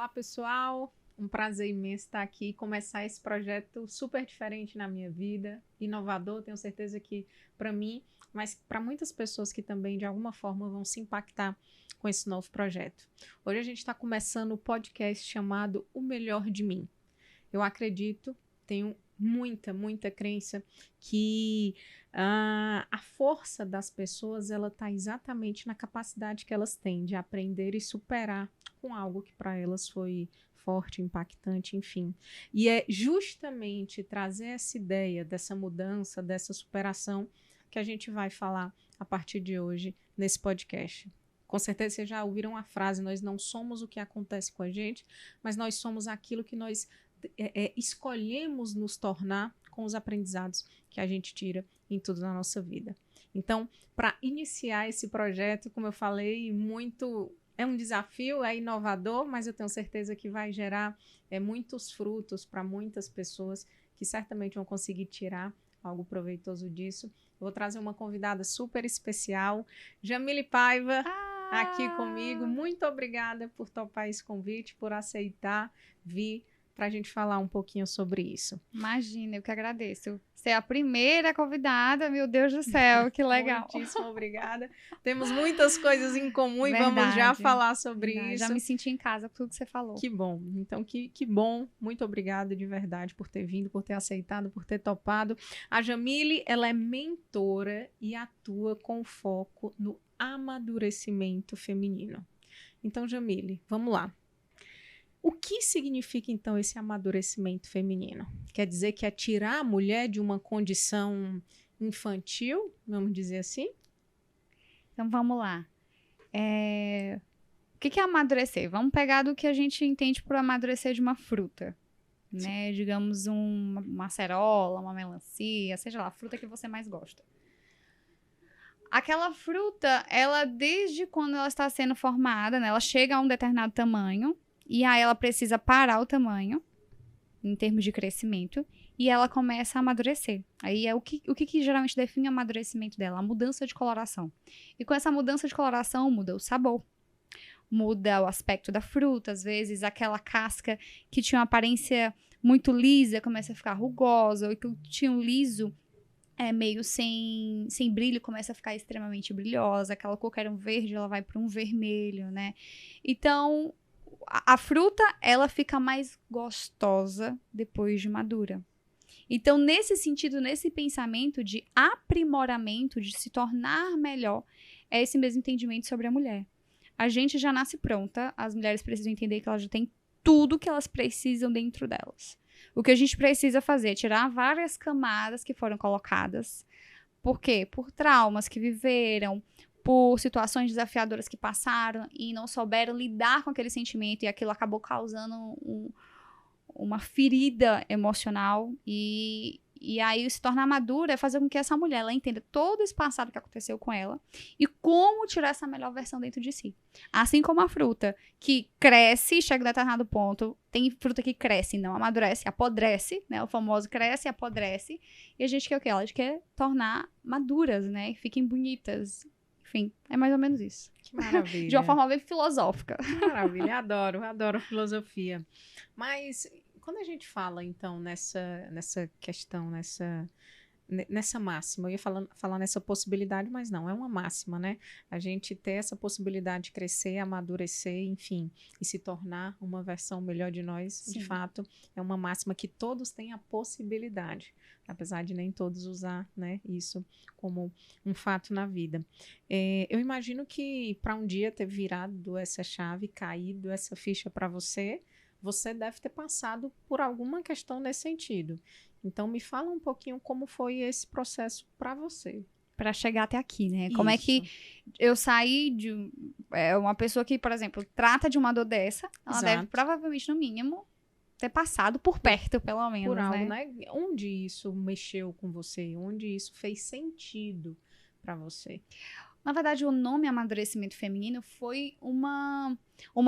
Olá, pessoal. Um prazer imenso estar aqui e começar esse projeto super diferente na minha vida, inovador, tenho certeza que para mim, mas para muitas pessoas que também de alguma forma vão se impactar com esse novo projeto. Hoje a gente está começando o podcast chamado O Melhor de Mim. Eu acredito, tenho muita crença que a força das pessoas ela está exatamente na capacidade que elas têm de aprender e superar com algo que para elas foi forte, impactante, enfim. E é justamente trazer essa ideia dessa mudança, dessa superação que a gente vai falar a partir de hoje nesse podcast. Com certeza vocês já ouviram a frase, nós não somos o que acontece com a gente, mas nós somos aquilo que nós escolhemos nos tornar com os aprendizados que a gente tira em tudo na nossa vida. Então, para iniciar esse projeto, como eu falei, é um desafio, é inovador, mas eu tenho certeza que vai gerar muitos frutos para muitas pessoas que certamente vão conseguir tirar algo proveitoso disso. Eu vou trazer uma convidada super especial, Jamile Paiva, aqui comigo. Muito obrigada por topar esse convite, por aceitar vir para a gente falar um pouquinho sobre isso. Imagina, eu que agradeço. Você é a primeira convidada, meu Deus do céu, que legal. Muitíssimo obrigada. Temos muitas coisas em comum Verdade, e vamos já falar sobre verdade. isso. Já me senti em casa com tudo que você falou. Que bom. Então, que bom. Muito obrigada de verdade por ter vindo, por ter aceitado, por ter topado. A Jamile, ela é mentora e atua com foco no amadurecimento feminino. Então, Jamile, vamos lá. O que significa, então, esse amadurecimento feminino? Quer dizer que é tirar a mulher de uma condição infantil, vamos dizer assim? Então, vamos lá. O que é amadurecer? Vamos pegar do que a gente entende por amadurecer de uma fruta, né? Digamos, uma acerola, uma melancia, seja lá, a fruta que você mais gosta. Aquela fruta, ela, desde quando ela está sendo formada, né? Ela chega a um determinado tamanho, e aí ela precisa parar o tamanho, em termos de crescimento, e ela começa a amadurecer. Aí é o que geralmente define o amadurecimento dela? A mudança de coloração. E com essa mudança de coloração, muda o sabor, muda o aspecto da fruta. Às vezes, aquela casca que tinha uma aparência muito lisa começa a ficar rugosa, ou que tinha um liso meio sem brilho, começa a ficar extremamente brilhosa. Aquela cor que era um verde, ela vai para um vermelho, né? Então, a fruta, ela fica mais gostosa depois de madura. Então, nesse sentido, nesse pensamento de aprimoramento, de se tornar melhor, é esse mesmo entendimento sobre a mulher. A gente já nasce pronta, as mulheres precisam entender que elas já têm tudo que elas precisam dentro delas. O que a gente precisa fazer é tirar várias camadas que foram colocadas. Por quê? Por traumas que viveram, por situações desafiadoras que passaram e não souberam lidar com aquele sentimento, e aquilo acabou causando uma ferida emocional, e aí se tornar madura é fazer com que essa mulher ela entenda todo esse passado que aconteceu com ela e como tirar essa melhor versão dentro de si. Assim como a fruta que cresce, chega a determinado ponto, tem fruta que cresce e não amadurece, apodrece, né? O famoso cresce e apodrece, e a gente quer o quê? A gente quer tornar maduras, né? E fiquem bonitas. Enfim, é mais ou menos isso. Que maravilha. De uma forma bem filosófica. Que maravilha, adoro filosofia. Mas quando a gente fala, então, nessa questão, nessa máxima, eu ia falar nessa possibilidade, mas não, é uma máxima, né? A gente ter essa possibilidade de crescer, amadurecer, enfim, e se tornar uma versão melhor de nós, Sim. De fato, é uma máxima que todos têm a possibilidade, apesar de nem todos usar, né, isso como um fato na vida. Eu imagino que para um dia ter virado essa chave, caído essa ficha para você deve ter passado por alguma questão nesse sentido. Então, me fala um pouquinho como foi esse processo para você. Para chegar até aqui, né? Isso. Como é que eu saí de uma pessoa que, por exemplo, trata de uma dor dessa, ela Exato. deve provavelmente, no mínimo, ter passado por perto, pelo menos, por algo, né? Onde isso mexeu com você? Onde isso fez sentido para você? Na verdade, o nome amadurecimento feminino foi uma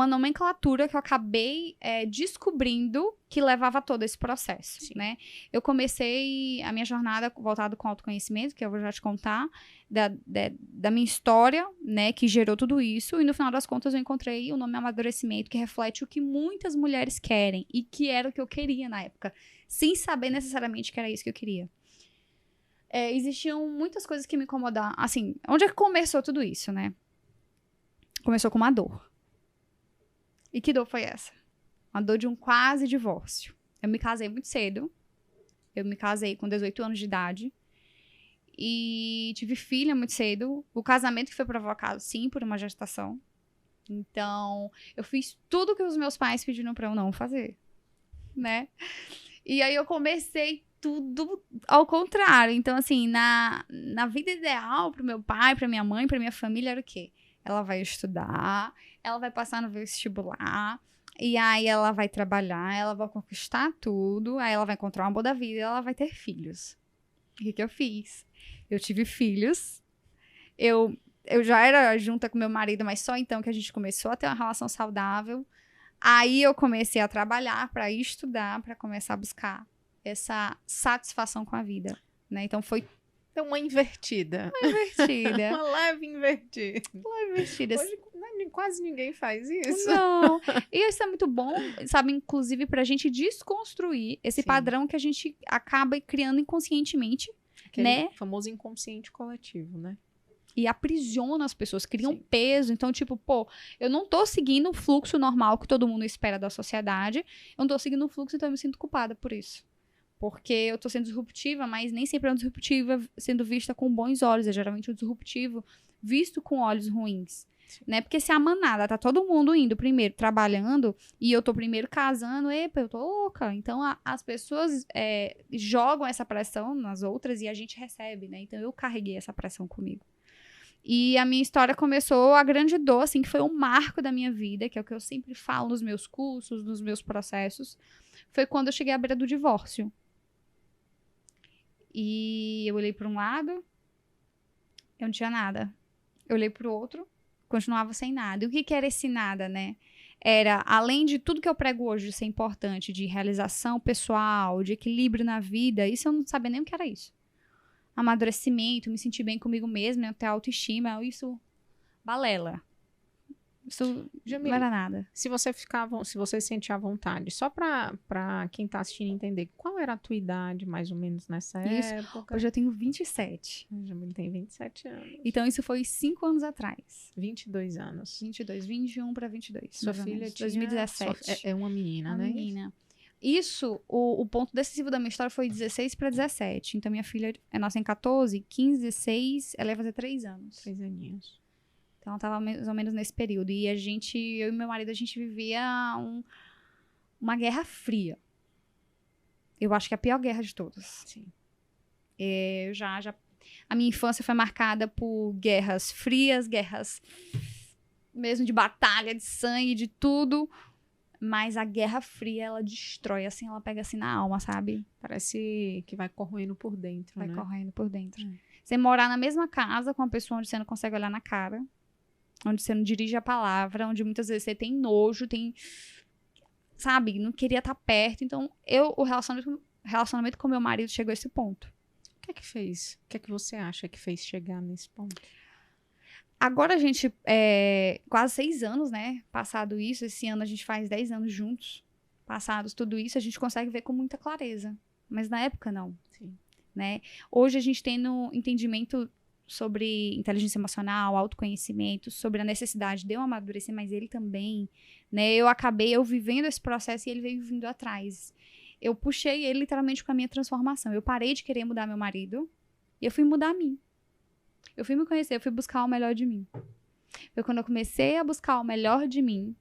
nomenclatura que eu acabei descobrindo que levava a todo esse processo, né? Eu comecei a minha jornada voltada com autoconhecimento, que eu vou já te contar, da minha história, né, que gerou tudo isso, e no final das contas eu encontrei o nome amadurecimento, que reflete o que muitas mulheres querem, e que era o que eu queria na época, sem saber necessariamente que era isso que eu queria. Existiam muitas coisas que me incomodavam. Assim, onde é que começou tudo isso, né? Começou com uma dor. E que dor foi essa? Uma dor de um quase divórcio. Eu me casei muito cedo. Eu me casei com 18 anos de idade. E tive filha muito cedo. O casamento que foi provocado, sim, por uma gestação. Então, eu fiz tudo que os meus pais pediram pra eu não fazer, né? E aí eu comecei tudo ao contrário. Então, assim, na vida ideal pro meu pai, pra minha mãe, pra minha família, era o quê? Ela vai estudar, ela vai passar no vestibular, e aí ela vai trabalhar, ela vai conquistar tudo, aí ela vai encontrar uma boa da vida e ela vai ter filhos. E o que eu fiz? Eu tive filhos, eu já era junta com meu marido, mas só então que a gente começou a ter uma relação saudável. Aí eu comecei a trabalhar pra estudar, pra começar a buscar essa satisfação com a vida, né? Então foi uma invertida. Uma invertida. Uma leve invertida. Leve invertida. Hoje quase ninguém faz isso. Não. E isso é muito bom, sabe? Inclusive pra gente desconstruir esse padrão que a gente acaba criando inconscientemente, aquele né? Famoso inconsciente coletivo, né? E aprisiona as pessoas, cria um peso. Então, tipo, eu não tô seguindo o fluxo normal que todo mundo espera da sociedade. Eu não tô seguindo o fluxo, então eu me sinto culpada por isso. Porque eu tô sendo disruptiva, mas nem sempre é uma disruptiva sendo vista com bons olhos. É geralmente um disruptivo visto com olhos ruins. Né? Porque se a manada tá todo mundo indo primeiro trabalhando e eu tô primeiro casando, epa, eu tô louca. Então as pessoas jogam essa pressão nas outras e a gente recebe, né? Então eu carreguei essa pressão comigo. E a minha história começou, a grande dor, assim, que foi um marco da minha vida, que é o que eu sempre falo nos meus cursos, nos meus processos, foi quando eu cheguei à beira do divórcio. E eu olhei para um lado, eu não tinha nada. Eu olhei para o outro, continuava sem nada. E o que era esse nada, né? Era, além de tudo que eu prego hoje de ser importante, de realização pessoal, de equilíbrio na vida, isso eu não sabia nem o que era isso. Amadurecimento, me sentir bem comigo mesma, né? Ter autoestima, isso balela. Isso não era nada. Se você sentir à vontade, só pra quem tá assistindo entender, qual era a tua idade, mais ou menos, nessa época? Hoje eu tenho 27. Eu já tenho 27 anos. Então isso foi 5 anos atrás. 22 anos. 21 pra 22. Sua filha tinha... 2017. É uma menina, né? Uma menina. Isso, o ponto decisivo da minha história foi 16 para 17. Então, minha filha nasceu em 14, 15, 16, ela ia fazer 3 anos. 3 aninhos. Então, ela tava mais ou menos nesse período. E eu e meu marido, a gente vivia uma guerra fria. Eu acho que é a pior guerra de todas. Sim. A minha infância foi marcada por guerras frias, guerras mesmo de batalha, de sangue, de tudo. Mas a Guerra Fria, ela destrói, assim, ela pega assim na alma, sabe? Parece que vai corroendo por dentro, Vai né? correndo por dentro. Você morar na mesma casa com uma pessoa onde você não consegue olhar na cara, onde você não dirige a palavra, onde muitas vezes você tem nojo, sabe? Não queria estar perto. Então, o relacionamento com meu marido chegou a esse ponto. O que é que fez? O que é que você acha que fez chegar nesse ponto? Agora a gente, quase 6 anos, né? Passado isso, esse ano a gente faz 10 anos juntos. Passados tudo isso, a gente consegue ver com muita clareza. Mas na época, não. Sim. Né? Hoje a gente tem no entendimento sobre inteligência emocional, autoconhecimento, sobre a necessidade de eu amadurecer, mas ele também, né? Eu vivendo esse processo e ele veio vindo atrás. Eu puxei ele literalmente com a minha transformação. Eu parei de querer mudar meu marido e eu fui mudar a mim. Eu fui me conhecer, eu fui buscar o melhor de mim. Foi quando eu comecei a buscar o melhor de mim,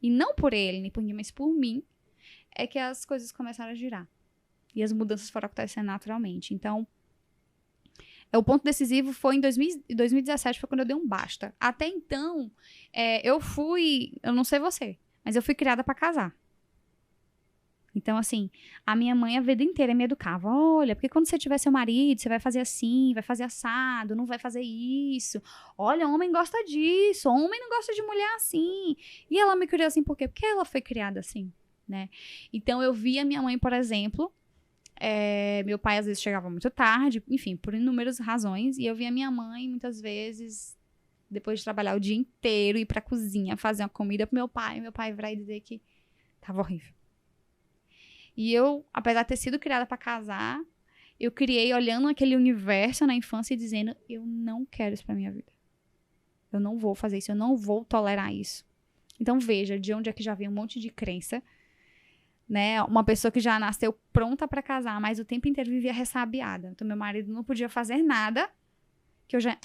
e não por ele, nem por mim, mas por mim, é que as coisas começaram a girar. E as mudanças foram acontecendo naturalmente. Então, o ponto decisivo foi em 2017, foi quando eu dei um basta. Até então, eu não sei você, mas eu fui criada pra casar. Então, assim, a minha mãe a vida inteira me educava. Olha, porque quando você tiver seu marido, você vai fazer assim, vai fazer assado, não vai fazer isso. Olha, homem gosta disso, homem não gosta de mulher assim. E ela me criou assim por quê? Porque ela foi criada assim, né? Então, eu via minha mãe, por exemplo, meu pai às vezes chegava muito tarde, enfim, por inúmeras razões. E eu via minha mãe, muitas vezes, depois de trabalhar o dia inteiro, ir pra cozinha, fazer uma comida pro meu pai virar e dizer que tava horrível. E eu, apesar de ter sido criada para casar, eu criei olhando aquele universo na infância e dizendo, eu não quero isso pra minha vida. Eu não vou fazer isso, eu não vou tolerar isso. Então veja, de onde é que já vem um monte de crença, né? Uma pessoa que já nasceu pronta para casar, mas o tempo inteiro vivia ressabiada. Então meu marido não podia fazer nada, que eu já...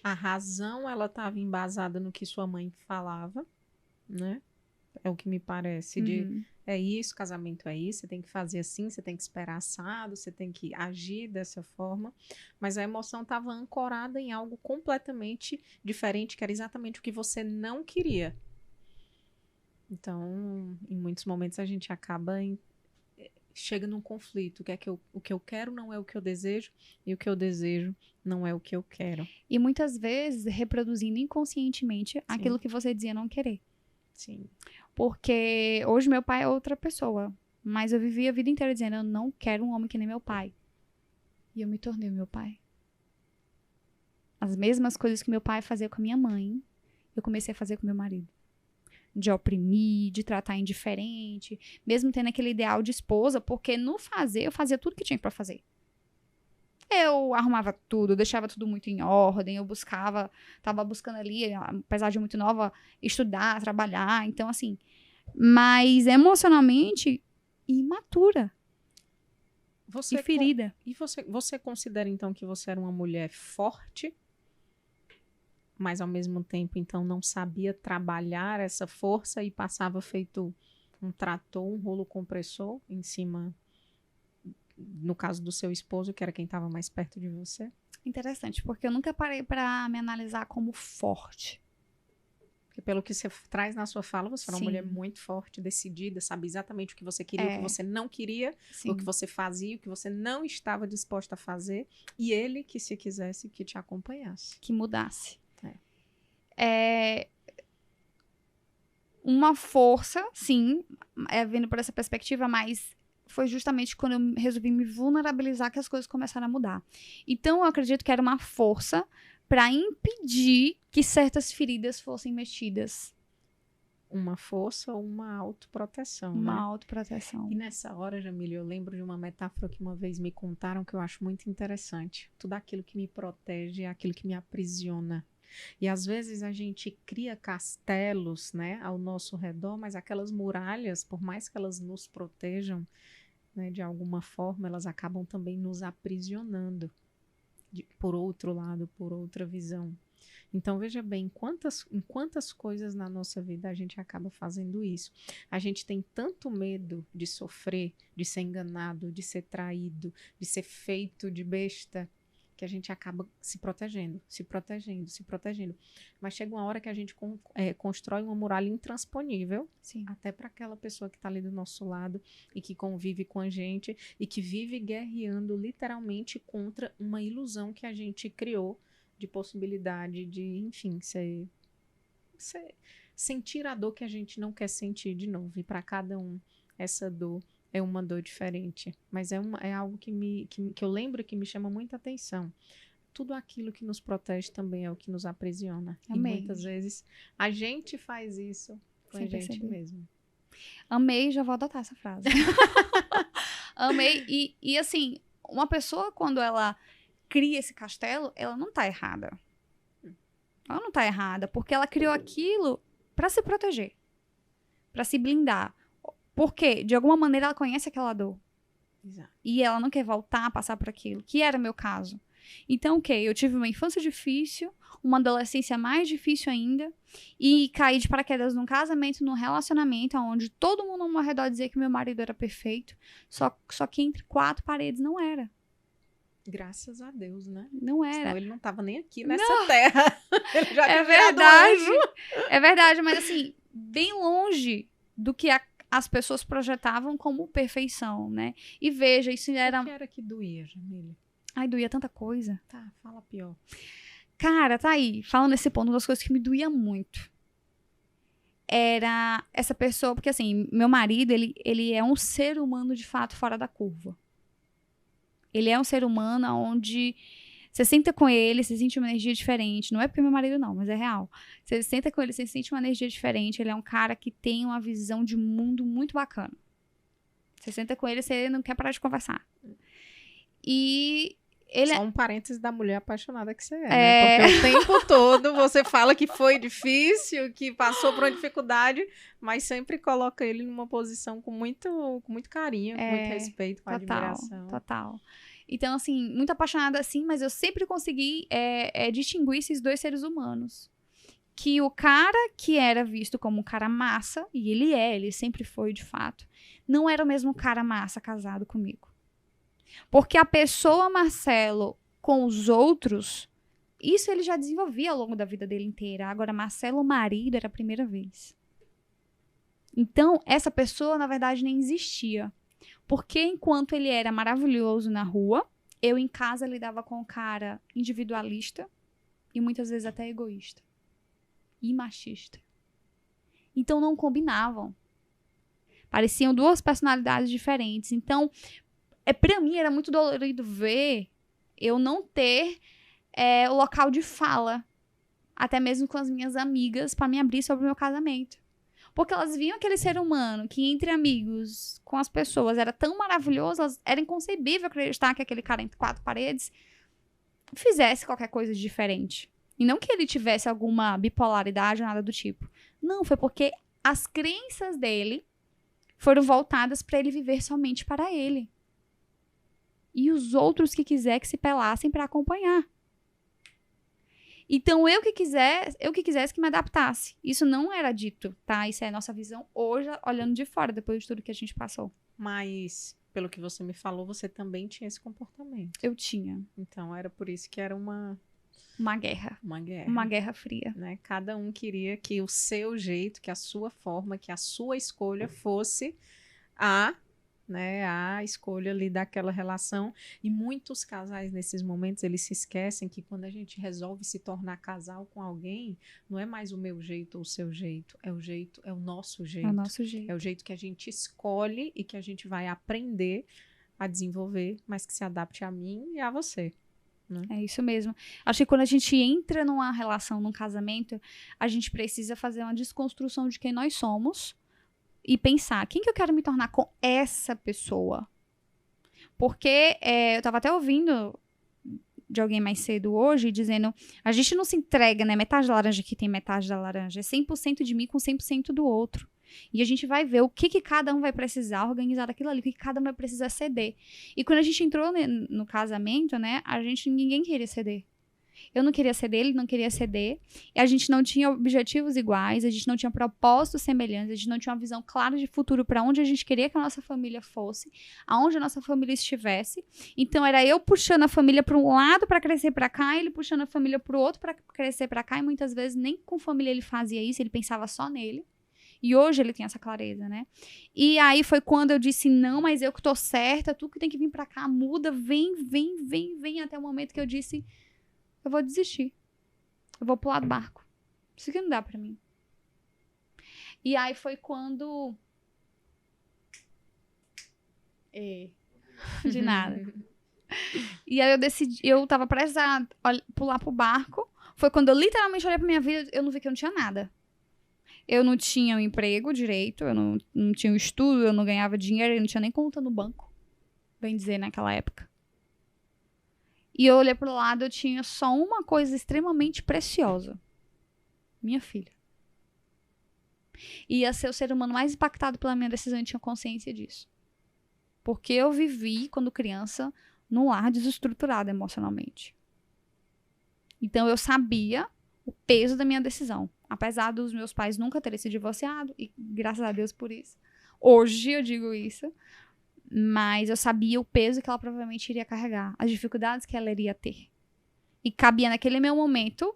A razão, ela estava embasada no que sua mãe falava, né? É o que me parece de... É isso, casamento é isso, você tem que fazer assim, você tem que esperar assado, você tem que agir dessa forma. Mas a emoção estava ancorada em algo completamente diferente, que era exatamente o que você não queria. Então, em muitos momentos a gente acaba chega num conflito, o que eu quero não é o que eu desejo e o que eu desejo não é o que eu quero. E muitas vezes reproduzindo inconscientemente aquilo que você dizia não querer. Sim. Porque hoje meu pai é outra pessoa. Mas eu vivi a vida inteira dizendo, eu não quero um homem que nem meu pai. E eu me tornei meu pai. As mesmas coisas que meu pai fazia com a minha mãe, eu comecei a fazer com meu marido. De oprimir, de tratar indiferente, mesmo tendo aquele ideal de esposa, porque no fazer, eu fazia tudo que tinha pra fazer. Eu arrumava tudo, eu deixava tudo muito em ordem, eu tava buscando ali, apesar de muito nova, estudar, trabalhar, então assim, mas emocionalmente imatura e ferida. E você considera então que você era uma mulher forte, mas ao mesmo tempo então não sabia trabalhar essa força e passava feito um trator, um rolo compressor em cima... No caso do seu esposo, que era quem estava mais perto de você? Interessante, porque eu nunca parei para me analisar como forte. Porque pelo que você traz na sua fala, você era uma mulher muito forte, decidida, sabe exatamente o que você queria, o que você não queria, o que você fazia, o que você não estava disposta a fazer. E ele, que se quisesse, que te acompanhasse. Que mudasse. Uma força, sim, vendo por essa perspectiva, mas... foi justamente quando eu resolvi me vulnerabilizar que as coisas começaram a mudar. Então, eu acredito que era uma força para impedir que certas feridas fossem mexidas. Uma força ou uma autoproteção, Uma né? autoproteção. E nessa hora, Jamília, eu lembro de uma metáfora que uma vez me contaram que eu acho muito interessante. Tudo aquilo que me protege é aquilo que me aprisiona. E às vezes a gente cria castelos, né, ao nosso redor, mas aquelas muralhas, por mais que elas nos protejam, né, de alguma forma, elas acabam também nos aprisionando, por outro lado, por outra visão. Então, veja bem, em quantas coisas na nossa vida a gente acaba fazendo isso. A gente tem tanto medo de sofrer, de ser enganado, de ser traído, de ser feito de besta, que a gente acaba se protegendo. Mas chega uma hora que a gente constrói uma muralha intransponível, sim, até para aquela pessoa que está ali do nosso lado e que convive com a gente e que vive guerreando literalmente contra uma ilusão que a gente criou de possibilidade de, enfim, sentir a dor que a gente não quer sentir de novo. E para cada um, essa dor é uma dor diferente, mas é algo que eu lembro que me chama muita atenção. Tudo aquilo que nos protege também é o que nos aprisiona. Amei. E muitas vezes a gente faz isso com a gente mesmo. Amei, já vou adotar essa frase. Amei, e assim, uma pessoa quando ela cria esse castelo, ela não tá errada. Ela não tá errada, porque ela criou aquilo pra se proteger, pra se blindar. Porque, de alguma maneira, ela conhece aquela dor. Exato. E ela não quer voltar a passar por aquilo, que era meu caso. Então, eu tive uma infância difícil, uma adolescência mais difícil ainda, e caí de paraquedas num casamento, num relacionamento, onde todo mundo ao meu redor dizia que meu marido era perfeito, só que entre quatro paredes não era. Graças a Deus, né? Não era. Senão ele não tava nem aqui nessa terra. Ele já é verdade. É verdade, mas assim, bem longe do que as pessoas projetavam como perfeição, né? E veja, isso era... O que era que doía, Jamília? Ai, doía tanta coisa. Tá, fala pior. Cara, tá aí, falando nesse ponto, uma das coisas que me doía muito era essa pessoa, porque assim, meu marido, ele é um ser humano de fato fora da curva. Ele é um ser humano onde você senta com ele, você sente uma energia diferente. Não é porque é meu marido não, mas é real. Você senta com ele, você sente uma energia diferente. Ele é um cara que tem uma visão de mundo muito bacana. Você senta com ele, você não quer parar de conversar. E ele Só um parênteses da mulher apaixonada que você é, né? Porque o tempo todo você fala que foi difícil, que passou por uma dificuldade, mas sempre coloca ele numa posição com muito carinho, com muito respeito, com admiração. Total. Então, assim, muito apaixonada, assim, mas eu sempre consegui distinguir esses dois seres humanos. Que o cara que era visto como um cara massa, e ele sempre foi, de fato, não era o mesmo cara massa casado comigo. Porque a pessoa Marcelo com os outros, isso ele já desenvolvia ao longo da vida dele inteira. Agora, Marcelo, o marido, era a primeira vez. Então, essa pessoa, na verdade, nem existia. Porque enquanto ele era maravilhoso na rua, eu em casa lidava com um cara individualista e muitas vezes até egoísta. E machista. Então, não combinavam. Pareciam duas personalidades diferentes. Então, pra mim era muito dolorido ver eu não ter o local de fala, até mesmo com as minhas amigas, pra me abrir sobre o meu casamento. Porque elas viam aquele ser humano que entre amigos, com as pessoas, era tão maravilhoso, era inconcebível acreditar que aquele cara entre quatro paredes fizesse qualquer coisa de diferente. E não que ele tivesse alguma bipolaridade ou nada do tipo. Não, foi porque as crenças dele foram voltadas pra ele viver somente para ele. E os outros que quiser que se pelassem para acompanhar. Então, eu que quisesse que me adaptasse. Isso não era dito, tá? Isso é a nossa visão hoje, olhando de fora, depois de tudo que a gente passou. Mas, pelo que você me falou, você também tinha esse comportamento. Eu tinha. Então, era por isso que era uma guerra. Uma guerra. Uma guerra fria. Né? Cada um queria que o seu jeito, que a sua forma, que a sua escolha fosse a escolha ali daquela relação. E muitos casais nesses momentos, eles se esquecem que quando a gente resolve se tornar casal com alguém, não é mais o meu jeito ou o seu jeito, é o nosso jeito. É o nosso jeito. É o jeito que a gente escolhe e que a gente vai aprender a desenvolver, mas que se adapte a mim e a você. Né? É isso mesmo. Acho que quando a gente entra numa relação, num casamento, a gente precisa fazer uma desconstrução de quem nós somos e pensar, quem que eu quero me tornar com essa pessoa? Porque eu tava até ouvindo de alguém mais cedo hoje, dizendo, a gente não se entrega, né? Metade da laranja aqui tem metade da laranja. É 100% de mim com 100% do outro. E a gente vai ver o que cada um vai precisar organizar daquilo ali, o que cada um vai precisar ceder. E quando a gente entrou no casamento, né? Ninguém queria ceder. Eu não queria ceder, ele não queria ceder. E a gente não tinha objetivos iguais, a gente não tinha propósitos semelhantes, a gente não tinha uma visão clara de futuro para onde a gente queria que a nossa família fosse, aonde a nossa família estivesse. Então era eu puxando a família para um lado para crescer para cá, ele puxando a família para o outro para crescer para cá, e muitas vezes nem com família ele fazia isso, ele pensava só nele. E hoje ele tem essa clareza, né? E aí foi quando eu disse, não, mas eu que tô certa, tu que tem que vir pra cá, muda, vem, até o momento que eu disse, eu vou desistir. Eu vou pular do barco. Isso aqui não dá pra mim. E aí foi quando... De nada. E aí eu tava prestes a pular pro barco. Foi quando eu literalmente olhei pra minha vida, eu não vi que eu não tinha nada. Eu não tinha um emprego direito, eu não tinha um estudo, eu não ganhava dinheiro, eu não tinha nem conta no banco, bem dizer, naquela época. E eu olhei pro lado, eu tinha só uma coisa extremamente preciosa. Minha filha. Ia ser o ser humano mais impactado pela minha decisão e tinha consciência disso. Porque eu vivi, quando criança, num lar desestruturado emocionalmente. Então eu sabia o peso da minha decisão. Apesar dos meus pais nunca terem se divorciado, e graças a Deus por isso. Hoje eu digo isso. Mas eu sabia o peso que ela provavelmente iria carregar. As dificuldades que ela iria ter. E cabia naquele meu momento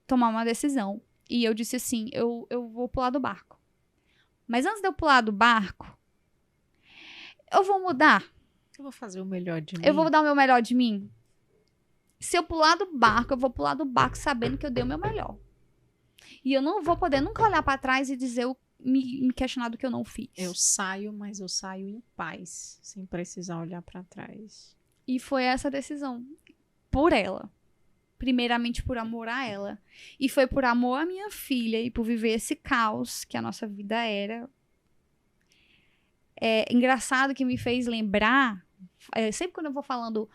tomar uma decisão. E eu disse assim, eu vou pular do barco. Mas antes de eu pular do barco, eu vou mudar. Eu vou fazer o melhor de mim. Eu vou dar o meu melhor de mim. Se eu pular do barco, eu vou pular do barco sabendo que eu dei o meu melhor. E eu não vou poder nunca olhar pra trás e dizer, me questionar do que eu não fiz. Eu saio, mas eu saio em paz, sem precisar olhar pra trás. E foi essa decisão. Por ela. Primeiramente por amor a ela. E foi por amor à minha filha e por viver esse caos que a nossa vida era. É engraçado que me fez lembrar, sempre quando eu vou falando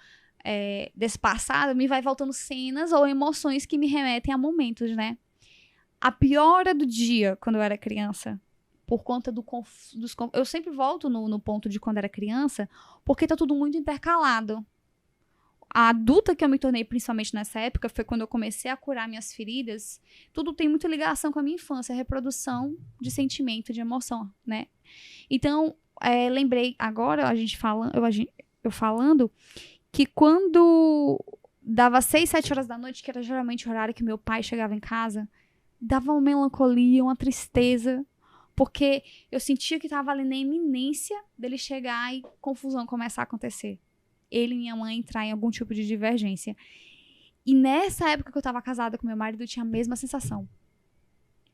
desse passado, me vai voltando cenas ou emoções que me remetem a momentos, né? A pior hora do dia, quando eu era criança, por conta eu sempre volto no ponto de quando era criança, porque tá tudo muito intercalado. A adulta que eu me tornei, principalmente nessa época, foi quando eu comecei a curar minhas feridas. Tudo tem muita ligação com a minha infância, a reprodução de sentimento, de emoção, né? Então, lembrei agora, eu falando, que quando dava 6, 7 horas da noite, que era geralmente o horário que meu pai chegava em casa, dava uma melancolia, uma tristeza, porque eu sentia que estava ali na iminência dele chegar e confusão começar a acontecer. Ele e minha mãe entrar em algum tipo de divergência. E nessa época que eu estava casada com meu marido, eu tinha a mesma sensação.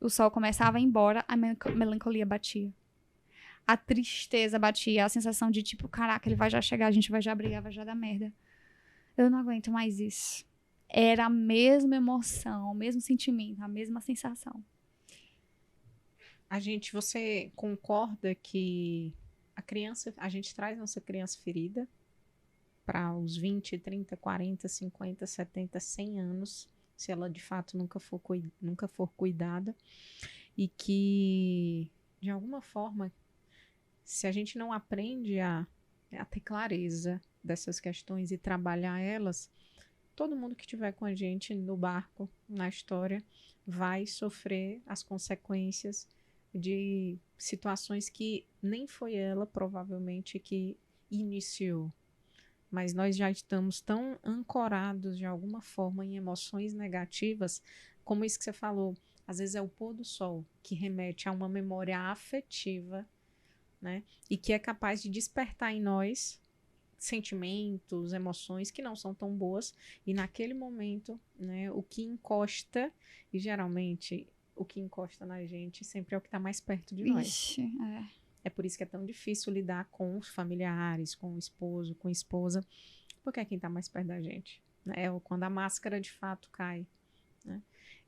O sol começava a ir embora, a melancolia batia. A tristeza batia, a sensação de tipo, caraca, ele vai já chegar, a gente vai já brigar, vai já dar merda. Eu não aguento mais isso. Era a mesma emoção, o mesmo sentimento, a mesma sensação. Você concorda que a gente traz nossa criança ferida para os 20, 30, 40, 50, 70, 100 anos, se ela de fato nunca for cuidada, e que, de alguma forma, se a gente não aprende a ter clareza dessas questões e trabalhar elas, todo mundo que estiver com a gente no barco, na história, vai sofrer as consequências de situações que nem foi ela, provavelmente, que iniciou. Mas nós já estamos tão ancorados, de alguma forma, em emoções negativas, como isso que você falou. Às vezes é o pôr do sol, que remete a uma memória afetiva, né? E que é capaz de despertar em nós sentimentos, emoções que não são tão boas. E naquele momento, né, o que encosta, e geralmente o que encosta na gente sempre é o que está mais perto de nós. Ixi, É por isso que é tão difícil lidar com os familiares, com o esposo, com a esposa, porque é quem está mais perto da gente, né? É quando a máscara de fato cai, né?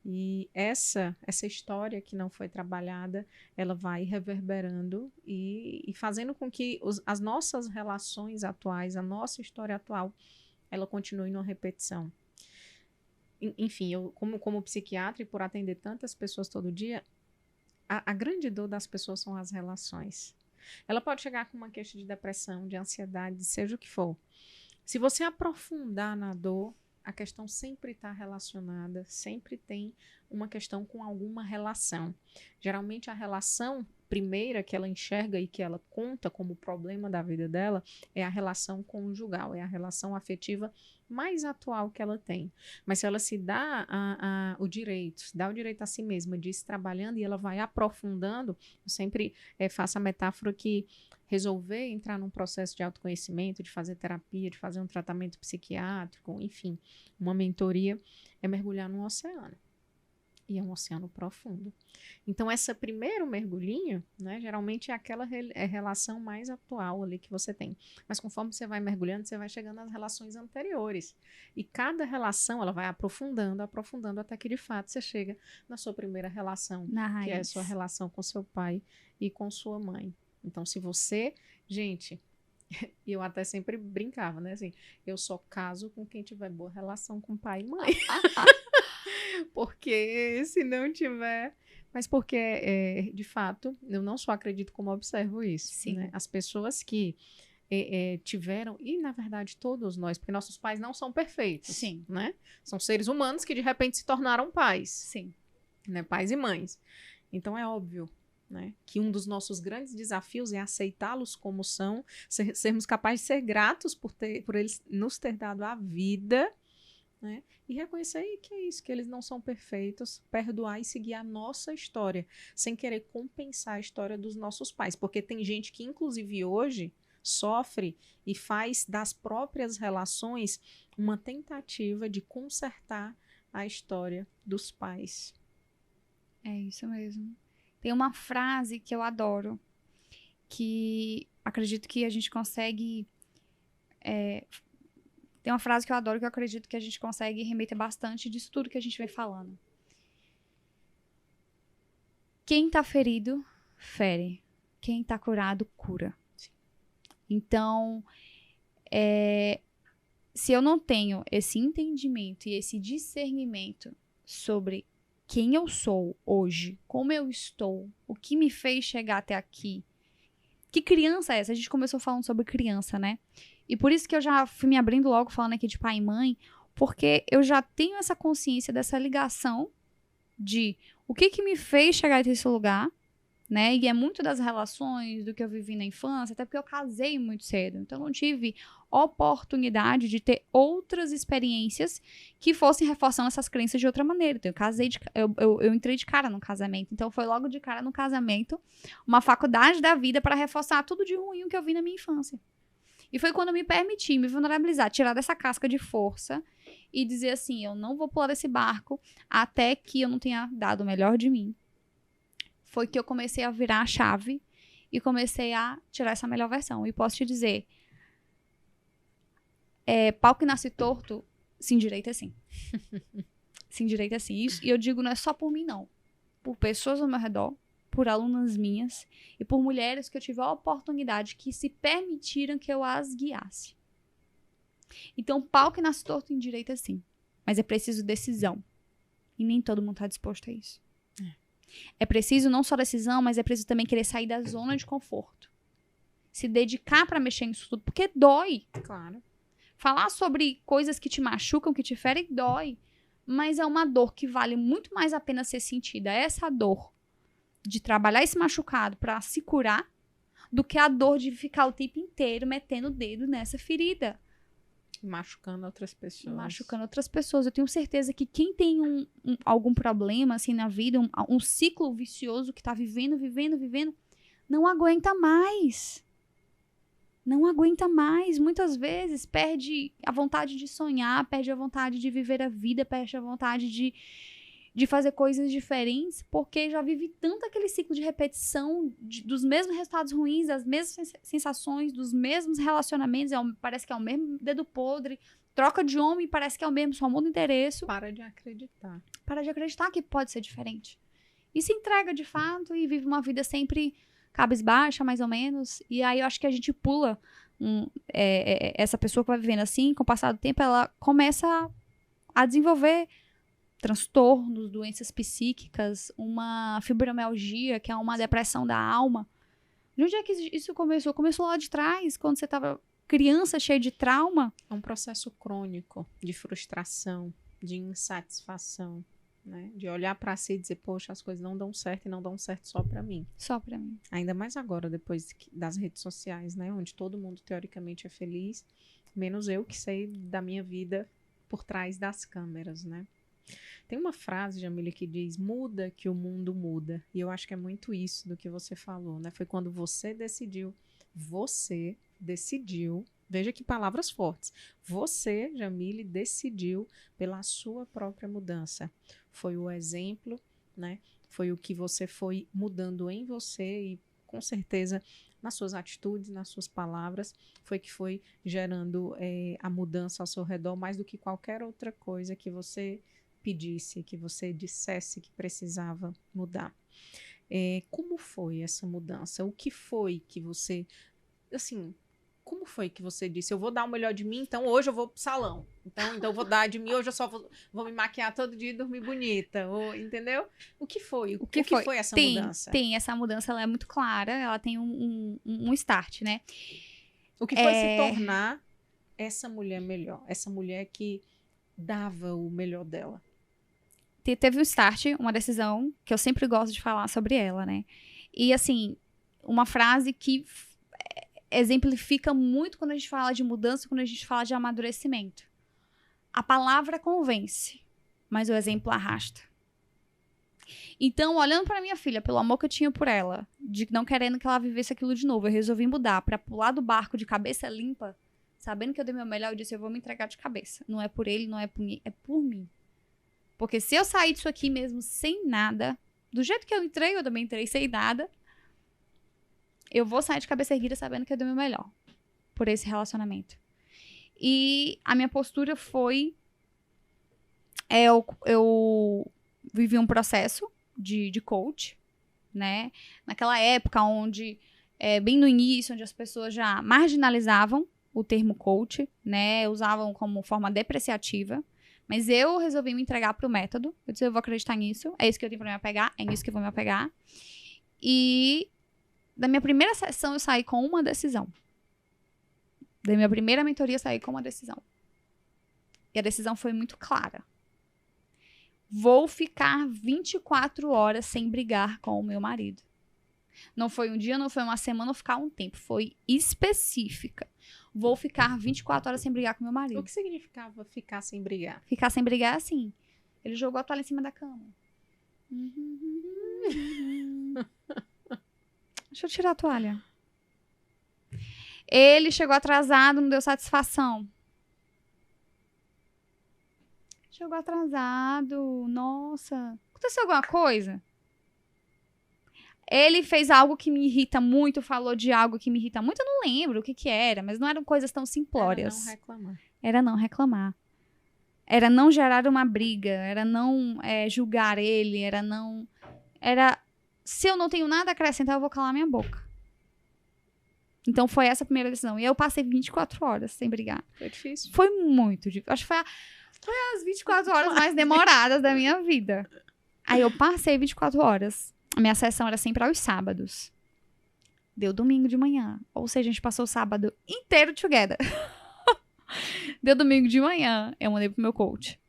E essa história que não foi trabalhada, ela vai reverberando e fazendo com que as nossas relações atuais, a nossa história atual, ela continue numa repetição. Enfim, eu como psiquiatra e por atender tantas pessoas todo dia, a grande dor das pessoas são as relações. Ela pode chegar com uma queixa de depressão, de ansiedade, seja o que for. Se você aprofundar na dor, a questão sempre está relacionada, sempre tem uma questão com alguma relação. Geralmente a relação primeira que ela enxerga e que ela conta como problema da vida dela é a relação conjugal, é a relação afetiva mais atual que ela tem. Mas se ela se dá o direito a si mesma de ir se trabalhando e ela vai aprofundando, eu sempre faço a metáfora que resolver entrar num processo de autoconhecimento, de fazer terapia, de fazer um tratamento psiquiátrico, enfim, uma mentoria, é mergulhar num oceano. E é um oceano profundo. Então, esse primeiro mergulhinho, né, geralmente é aquela relação mais atual ali que você tem. Mas conforme você vai mergulhando, você vai chegando às relações anteriores. E cada relação, ela vai aprofundando, até que, de fato, você chega na sua primeira relação, que é a sua relação com seu pai e com sua mãe. Então, se você... Gente, eu até sempre brincava, né? Assim, eu só caso com quem tiver boa relação com pai e mãe. Porque se não tiver... Mas porque, de fato, eu não só acredito como observo isso. Sim. Né? As pessoas que tiveram, e na verdade todos nós, porque nossos pais não são perfeitos. Sim. Né? São seres humanos que de repente se tornaram pais. Sim. Né? Pais e mães. Então é óbvio, né, que um dos nossos grandes desafios é aceitá-los como são, sermos capazes de ser gratos por eles nos ter dado a vida, né? E reconhecer que é isso, que eles não são perfeitos, perdoar e seguir a nossa história, sem querer compensar a história dos nossos pais. Porque tem gente que, inclusive hoje, sofre e faz das próprias relações uma tentativa de consertar a história dos pais. É isso mesmo. Tem uma frase que eu adoro, que acredito que a gente consegue... Tem uma frase que eu adoro, que eu acredito que a gente consegue remeter bastante disso tudo que a gente vem falando. Quem tá ferido, fere. Quem tá curado, cura. Então, se eu não tenho esse entendimento e esse discernimento sobre quem eu sou hoje, como eu estou, o que me fez chegar até aqui, que criança é essa? A gente começou falando sobre criança, né? E por isso que eu já fui me abrindo logo falando aqui de pai e mãe, porque eu já tenho essa consciência dessa ligação de o que me fez chegar até esse lugar, né? E é muito das relações, do que eu vivi na infância, até porque eu casei muito cedo. Então, eu não tive oportunidade de ter outras experiências que fossem reforçando essas crenças de outra maneira. Então, eu entrei de cara no casamento. Então, foi logo de cara no casamento uma faculdade da vida para reforçar tudo de ruim que eu vi na minha infância. E foi quando eu me permiti me vulnerabilizar, tirar dessa casca de força e dizer assim, eu não vou pular desse barco até que eu não tenha dado o melhor de mim. Foi que eu comecei a virar a chave e comecei a tirar essa melhor versão. E posso te dizer, pau que nasce torto, se endireita assim. Se endireita assim. Isso, e eu digo, não é só por mim, não. Por pessoas ao meu redor, por alunas minhas e por mulheres que eu tive a oportunidade que se permitiram que eu as guiasse. Então, pau que nasce torto, endireita assim. Mas é preciso decisão. E nem todo mundo está disposto a isso. É preciso não só decisão, mas é preciso também querer sair da zona de conforto. Se dedicar para mexer nisso tudo, porque dói. Claro. Falar sobre coisas que te machucam, que te ferem, dói. Mas é uma dor que vale muito mais a pena ser sentida. Essa dor de trabalhar esse machucado para se curar, do que a dor de ficar o tempo inteiro metendo o dedo nessa ferida. Machucando outras pessoas. Machucando outras pessoas. Eu tenho certeza que quem tem algum problema assim na vida, um ciclo vicioso que tá vivendo, não aguenta mais. Não aguenta mais. Muitas vezes perde a vontade de sonhar, perde a vontade de viver a vida, perde a vontade de fazer coisas diferentes, porque já vive tanto aquele ciclo de repetição dos mesmos resultados ruins, das mesmas sensações, dos mesmos relacionamentos, parece que é o mesmo dedo podre, troca de homem, parece que é o mesmo, só muda o endereço. Para de acreditar. Para de acreditar que pode ser diferente. E se entrega de fato e vive uma vida sempre cabisbaixa, mais ou menos, e aí eu acho que a gente pula essa pessoa que vai vivendo assim, com o passar do tempo, ela começa a desenvolver transtornos, doenças psíquicas, uma fibromialgia, que é uma depressão da alma. De onde é que isso começou? Começou lá de trás, quando você estava criança, cheia de trauma. É um processo crônico de frustração, de insatisfação, né? De olhar para si e dizer, poxa, as coisas não dão certo e não dão certo só para mim. Só para mim. Ainda mais agora, depois das redes sociais, né? Onde todo mundo, teoricamente, é feliz, menos eu que sei da minha vida por trás das câmeras, né? Tem uma frase, Jamília, que diz, muda que o mundo muda. E eu acho que é muito isso do que você falou, né? Foi quando você decidiu, veja que palavras fortes, você, Jamília, decidiu pela sua própria mudança. Foi o exemplo, né? Foi o que você foi mudando em você e, com certeza, nas suas atitudes, nas suas palavras, foi que foi gerando a mudança ao seu redor, mais do que qualquer outra coisa que você pedisse, que você dissesse que precisava mudar. Como foi essa mudança? O que foi que você, assim, como foi que você disse, eu vou dar o melhor de mim, então hoje eu vou pro salão. Então eu vou dar de mim, hoje eu só vou me maquiar todo dia e dormir bonita. Entendeu? O que foi? O que foi essa mudança? Tem, essa mudança, ela é muito clara, ela tem um start, né? O que foi se tornar essa mulher melhor? Essa mulher que dava o melhor dela? Teve um start, uma decisão, que eu sempre gosto de falar sobre ela, né? E, assim, uma frase que exemplifica muito quando a gente fala de mudança, quando a gente fala de amadurecimento. A palavra convence, mas o exemplo arrasta. Então, olhando pra minha filha, pelo amor que eu tinha por ela, de não querendo que ela vivesse aquilo de novo, eu resolvi mudar pra pular do barco de cabeça limpa, sabendo que eu dei meu melhor, eu disse, eu vou me entregar de cabeça. Não é por ele, não é por mim, é por mim. Porque se eu sair disso aqui mesmo sem nada, do jeito que eu entrei, eu também entrei sem nada, eu vou sair de cabeça erguida sabendo que eu dei meu melhor por esse relacionamento. E a minha postura foi... Eu vivi um processo de coach, né? Naquela época onde, bem no início, onde as pessoas já marginalizavam o termo coach, né? Usavam como forma depreciativa. Mas eu resolvi me entregar pro método. Eu disse, eu vou acreditar nisso. É isso que eu tenho pra me apegar. É nisso que eu vou me apegar. E da minha primeira sessão, eu saí com uma decisão. Da minha primeira mentoria, eu saí com uma decisão. E a decisão foi muito clara. Vou ficar 24 horas sem brigar com o meu marido. Não foi um dia, não foi uma semana, não ficar um tempo. Foi específica. Vou ficar 24 horas sem brigar com meu marido. O que significava ficar sem brigar? Ficar sem brigar é assim. Ele jogou a toalha em cima da cama. Deixa eu tirar a toalha. Ele chegou atrasado, não deu satisfação. Chegou atrasado. Nossa. Aconteceu alguma coisa? Ele fez algo que me irrita muito, falou de algo que me irrita muito. Eu não lembro o que era, mas não eram coisas tão simplórias. Era não reclamar. Era não reclamar. Era não gerar uma briga. Era não julgar ele. Era não... Se eu não tenho nada a acrescentar, eu vou calar minha boca. Então, foi essa a primeira decisão. E eu passei 24 horas sem brigar. Foi difícil. Foi muito difícil. Acho que foi as 24 horas mais demoradas da minha vida. Aí, eu passei 24 horas. A minha sessão era sempre aos sábados. Deu domingo de manhã. Ou seja, a gente passou o sábado inteiro together. Deu domingo de manhã. Eu mandei pro meu coach.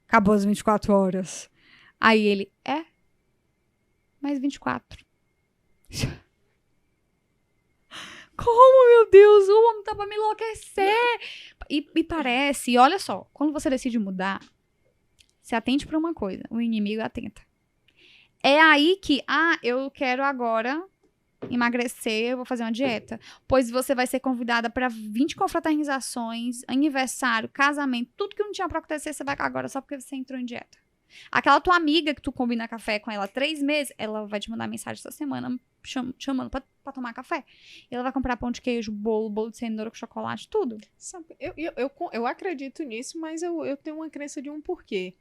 Acabou as 24 horas. Aí ele, mais 24. Como, meu Deus? O homem tá pra me enlouquecer. E parece, olha só, quando você decide mudar, se atente pra uma coisa. O inimigo atenta. É aí que, eu quero agora emagrecer, eu vou fazer uma dieta. Pois você vai ser convidada para 20 confraternizações, aniversário, casamento, tudo que não tinha pra acontecer, você vai agora só porque você entrou em dieta. Aquela tua amiga que tu combina café com ela 3 meses, ela vai te mandar mensagem essa semana chamando pra tomar café. E ela vai comprar pão de queijo, bolo de cenoura com chocolate, tudo. Sabe, eu acredito nisso, mas eu tenho uma crença de um porquê.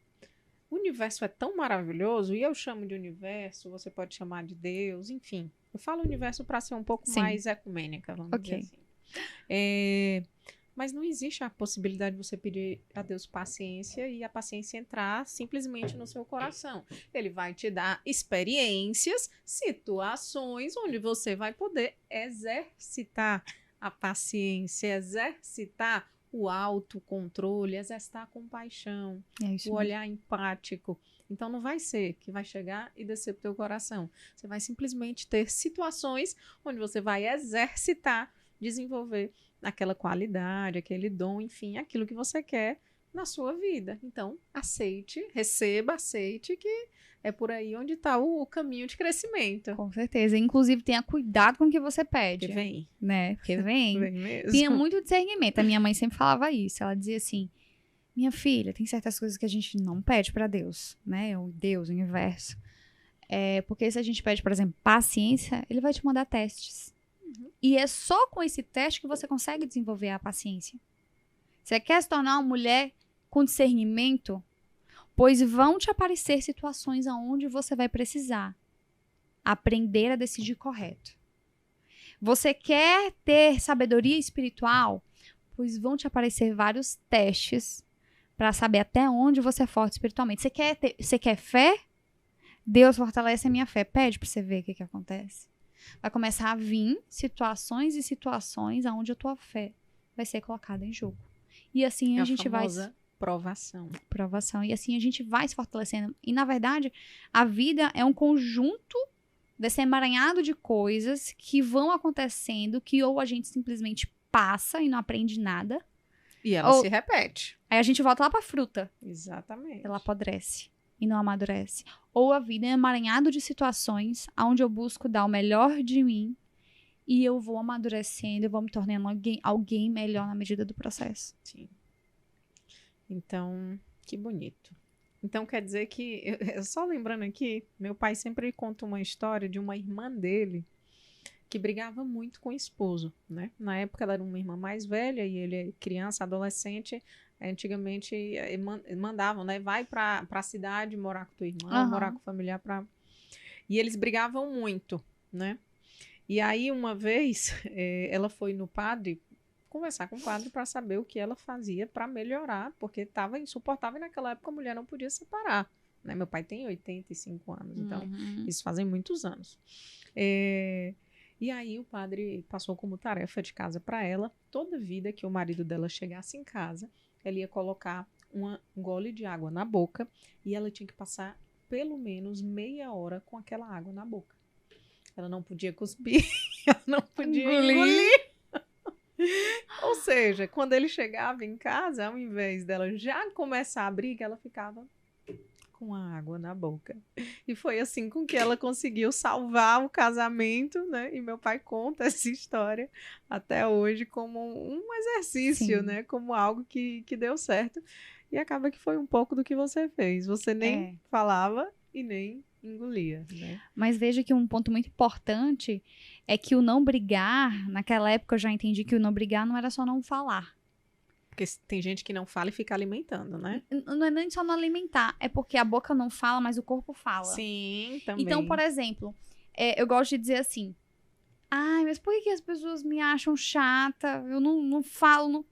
O universo é tão maravilhoso, e eu chamo de universo, você pode chamar de Deus, enfim. Eu falo universo para ser um pouco mais ecumênica, vamos dizer assim. Mas não existe a possibilidade de você pedir a Deus paciência e a paciência entrar simplesmente no seu coração. Ele vai te dar experiências, situações onde você vai poder exercitar a paciência, exercitar o autocontrole, exercitar a compaixão, o olhar empático. Então, não vai ser que vai chegar e descer pro teu coração. Você vai simplesmente ter situações onde você vai exercitar, desenvolver aquela qualidade, aquele dom, enfim, aquilo que você quer na sua vida. Então, aceite, receba, aceite que é por aí onde está o caminho de crescimento. Com certeza. Inclusive, tenha cuidado com o que você pede. Porque vem. Né? Porque vem. Vem mesmo. Tinha muito discernimento. A minha mãe sempre falava isso. Ela dizia assim, minha filha, tem certas coisas que a gente não pede para Deus, né? O Deus, o universo. Porque se a gente pede, por exemplo, paciência, ele vai te mandar testes. E é só com esse teste que você consegue desenvolver a paciência. Você quer se tornar uma mulher com discernimento? Pois vão te aparecer situações onde você vai precisar aprender a decidir correto. Você quer ter sabedoria espiritual? Pois vão te aparecer vários testes para saber até onde você é forte espiritualmente. Você quer fé? Deus fortalece a minha fé. Pede para você ver o que acontece. Vai começar a vir situações e situações onde a tua fé vai ser colocada em jogo. E assim a gente vai... Provação. E assim a gente vai se fortalecendo. E, na verdade, a vida é um conjunto desse emaranhado de coisas que vão acontecendo, que ou a gente simplesmente passa e não aprende nada, E ela se repete. Aí a gente volta lá pra fruta. Exatamente. Ela apodrece e não amadurece. Ou a vida é um emaranhado de situações onde eu busco dar o melhor de mim e eu vou amadurecendo, eu vou me tornando alguém melhor na medida do processo. Sim. Então, que bonito. Então, quer dizer que, só lembrando aqui, meu pai sempre conta uma história de uma irmã dele que brigava muito com o esposo, né? Na época ela era uma irmã mais velha e ele criança, adolescente. Antigamente mandavam, né? Vai para a cidade morar com tua irmã, morar com o familiar. E eles brigavam muito, né? E aí, uma vez, ela foi no padre conversar com o padre para saber o que ela fazia para melhorar, porque estava insuportável e naquela época a mulher não podia separar. Né? Meu pai tem 85 anos, então isso fazem muitos anos. E aí o padre passou como tarefa de casa para ela, toda vida que o marido dela chegasse em casa, ela ia colocar um gole de água na boca e ela tinha que passar pelo menos meia hora com aquela água na boca. Ela não podia cuspir, ela não podia engolir. Ou seja, quando ele chegava em casa, ao invés dela já começar a briga, ela ficava com a água na boca. E foi assim com que ela conseguiu salvar o casamento, né? E meu pai conta essa história até hoje como um exercício, né? Como algo que deu certo. E acaba que foi um pouco do que você fez. Você nem falava e nem engolia, né? Mas veja que um ponto muito importante é que o não brigar, naquela época eu já entendi que o não brigar não era só não falar. Porque tem gente que não fala e fica alimentando, né? Não é nem só não alimentar, é porque a boca não fala, mas o corpo fala. Sim, também. Então, por exemplo, eu gosto de dizer assim, ai, mas por que as pessoas me acham chata? Eu não falo, não...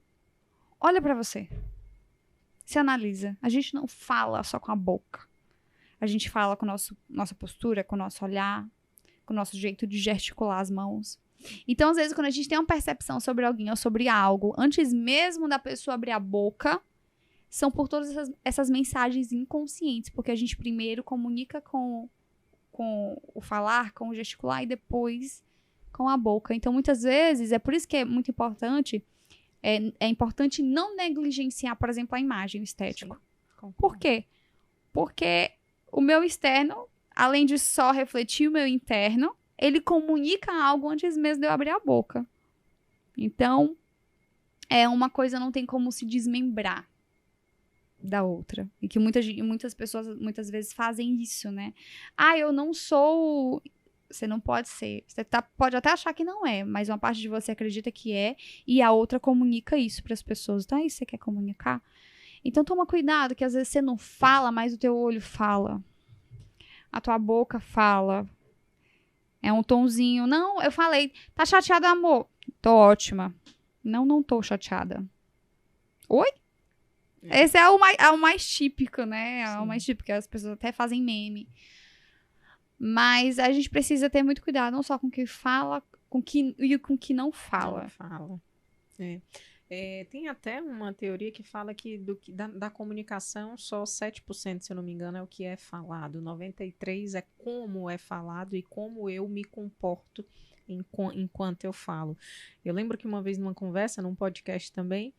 Olha pra você. Se analisa. A gente não fala só com a boca. A gente fala com nossa postura, com o nosso olhar, com o nosso jeito de gesticular as mãos. Então, às vezes, quando a gente tem uma percepção sobre alguém ou sobre algo, antes mesmo da pessoa abrir a boca, são por todas essas mensagens inconscientes, porque a gente primeiro comunica com o falar, com o gesticular e depois com a boca. Então, muitas vezes, é por isso que é muito importante, é importante não negligenciar, por exemplo, a imagem, o estético. Sim, por quê? Porque o meu externo, além de só refletir o meu interno, ele comunica algo antes mesmo de eu abrir a boca. Então, uma coisa não tem como se desmembrar da outra. E que muitas pessoas, muitas vezes, fazem isso, né? Ah, eu não sou... Você não pode ser. Você pode até achar que não é, mas uma parte de você acredita que é, e a outra comunica isso para as pessoas. Então, é isso que você quer comunicar? Então, toma cuidado, que às vezes você não fala, mas o teu olho fala. A tua boca fala. É um tonzinho. Não, eu falei. Tá chateada, amor? Tô ótima. Não tô chateada. Oi? Esse é o mais típico, né? É o mais típico. As pessoas até fazem meme. Mas a gente precisa ter muito cuidado, não só com o que fala, com o que não fala. Não fala. Tem até uma teoria que fala que da comunicação só 7%, se eu não me engano, é o que é falado. 93% é como é falado e como eu me comporto enquanto eu falo. Eu lembro que uma vez numa conversa, num podcast também,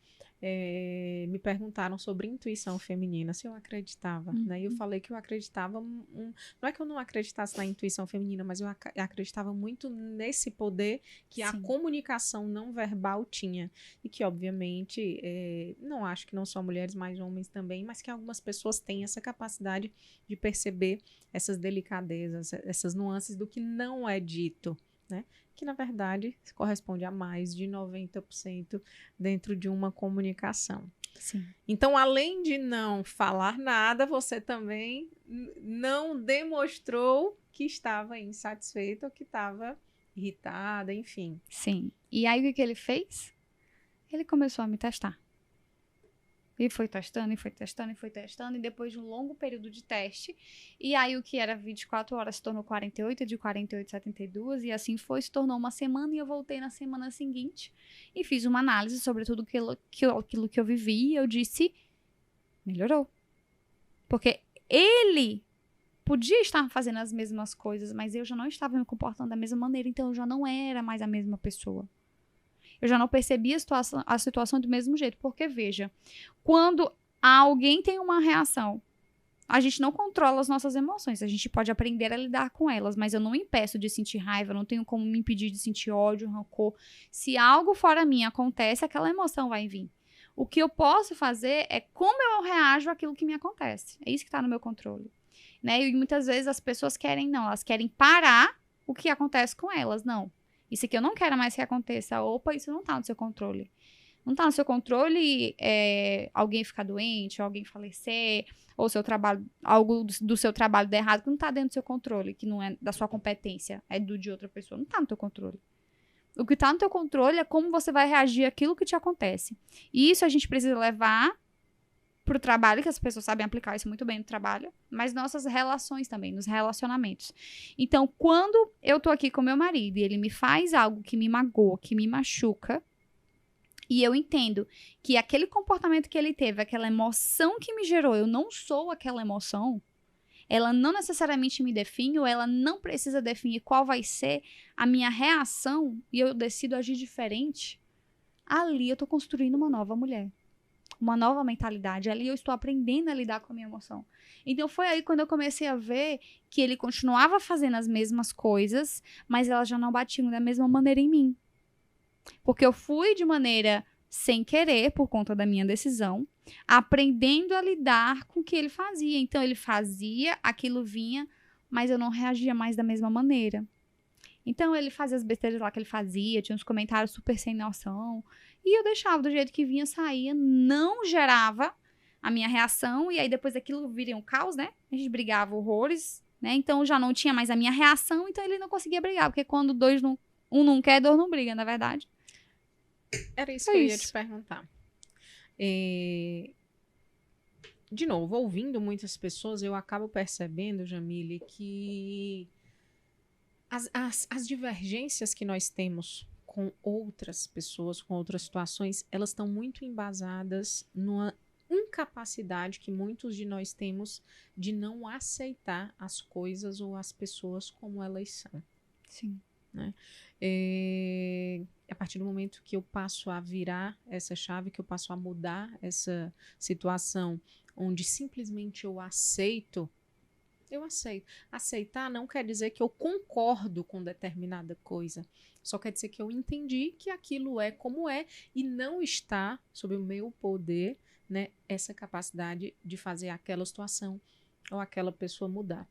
me perguntaram sobre intuição feminina, se eu acreditava, né? E eu falei que eu acreditava, não é que eu não acreditasse na intuição feminina, mas eu acreditava muito nesse poder que a comunicação não verbal tinha, e que obviamente, não acho que não só mulheres, mas homens também, mas que algumas pessoas têm essa capacidade de perceber essas delicadezas, essas nuances do que não é dito, né? Que na verdade corresponde a mais de 90% dentro de uma comunicação. Sim. Então, além de não falar nada, você também não demonstrou que estava insatisfeita ou que estava irritada, enfim. Sim. E aí o que ele fez? Ele começou a me testar. E foi testando, e foi testando, e foi testando, e depois de um longo período de teste, e aí o que era 24 horas se tornou 48, de 48 72, e assim foi, se tornou uma semana, e eu voltei na semana seguinte, e fiz uma análise sobre tudo aquilo que eu vivi, e eu disse, melhorou. Porque ele podia estar fazendo as mesmas coisas, mas eu já não estava me comportando da mesma maneira, então eu já não era mais a mesma pessoa. Eu já não percebia a situação do mesmo jeito. Porque, veja, quando alguém tem uma reação, a gente não controla as nossas emoções. A gente pode aprender a lidar com elas, mas eu não me impeço de sentir raiva, eu não tenho como me impedir de sentir ódio, rancor. Se algo fora mim acontece, aquela emoção vai vir. O que eu posso fazer é como eu reajo àquilo que me acontece. É isso que está no meu controle. Né? E muitas vezes as pessoas elas querem parar o que acontece com elas. Não. Isso aqui eu não quero mais que aconteça. Opa, isso não está no seu controle. Não está no seu controle alguém ficar doente, alguém falecer, ou seu trabalho, algo do seu trabalho dar errado, que não está dentro do seu controle, que não é da sua competência, é do de outra pessoa. Não está no teu controle. O que está no teu controle é como você vai reagir àquilo que te acontece. E isso a gente precisa levar pro trabalho, que as pessoas sabem aplicar isso muito bem no trabalho, mas nossas relações também, nos relacionamentos. Então, quando eu tô aqui com meu marido e ele me faz algo que me magoa, que me machuca, e eu entendo que aquele comportamento que ele teve, aquela emoção que me gerou, eu não sou aquela emoção, ela não necessariamente me define, ou ela não precisa definir qual vai ser a minha reação, e eu decido agir diferente, ali eu tô construindo uma nova mulher. Uma nova mentalidade. Ali eu estou aprendendo a lidar com a minha emoção. Então foi aí quando eu comecei a ver que ele continuava fazendo as mesmas coisas, mas elas já não batiam da mesma maneira em mim. Porque eu fui de maneira sem querer, por conta da minha decisão, aprendendo a lidar com o que ele fazia. Então ele fazia, aquilo vinha, mas eu não reagia mais da mesma maneira. Então ele fazia as besteiras lá que ele fazia, tinha uns comentários super sem noção, e eu deixava do jeito que vinha, saía, não gerava a minha reação, e aí depois aquilo viria um caos, né? A gente brigava horrores, né? Então já não tinha mais a minha reação, então ele não conseguia brigar, porque quando um não quer, dois não briga, na verdade. Era isso que eu ia te perguntar. De novo, ouvindo muitas pessoas, eu acabo percebendo, Jamile, que as divergências que nós temos com outras pessoas, com outras situações, elas estão muito embasadas numa incapacidade que muitos de nós temos de não aceitar as coisas ou as pessoas como elas são. Sim. Né? A partir do momento que eu passo a virar essa chave, que eu passo a mudar essa situação, onde simplesmente eu aceito. Aceitar não quer dizer que eu concordo com determinada coisa. Só quer dizer que eu entendi que aquilo é como é e não está sob o meu poder, né, essa capacidade de fazer aquela situação ou aquela pessoa mudar.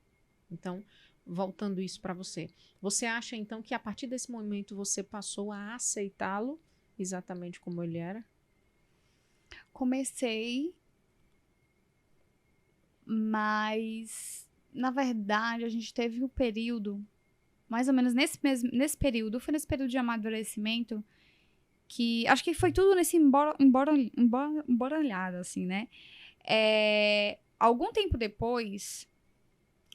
Então, voltando isso para você. Você acha, então, que a partir desse momento você passou a aceitá-lo exatamente como ele era? Comecei, mas na verdade, a gente teve um período, mais ou menos nesse período, foi nesse período de amadurecimento, que acho que foi tudo nesse embaralhado, assim, né? Algum tempo depois,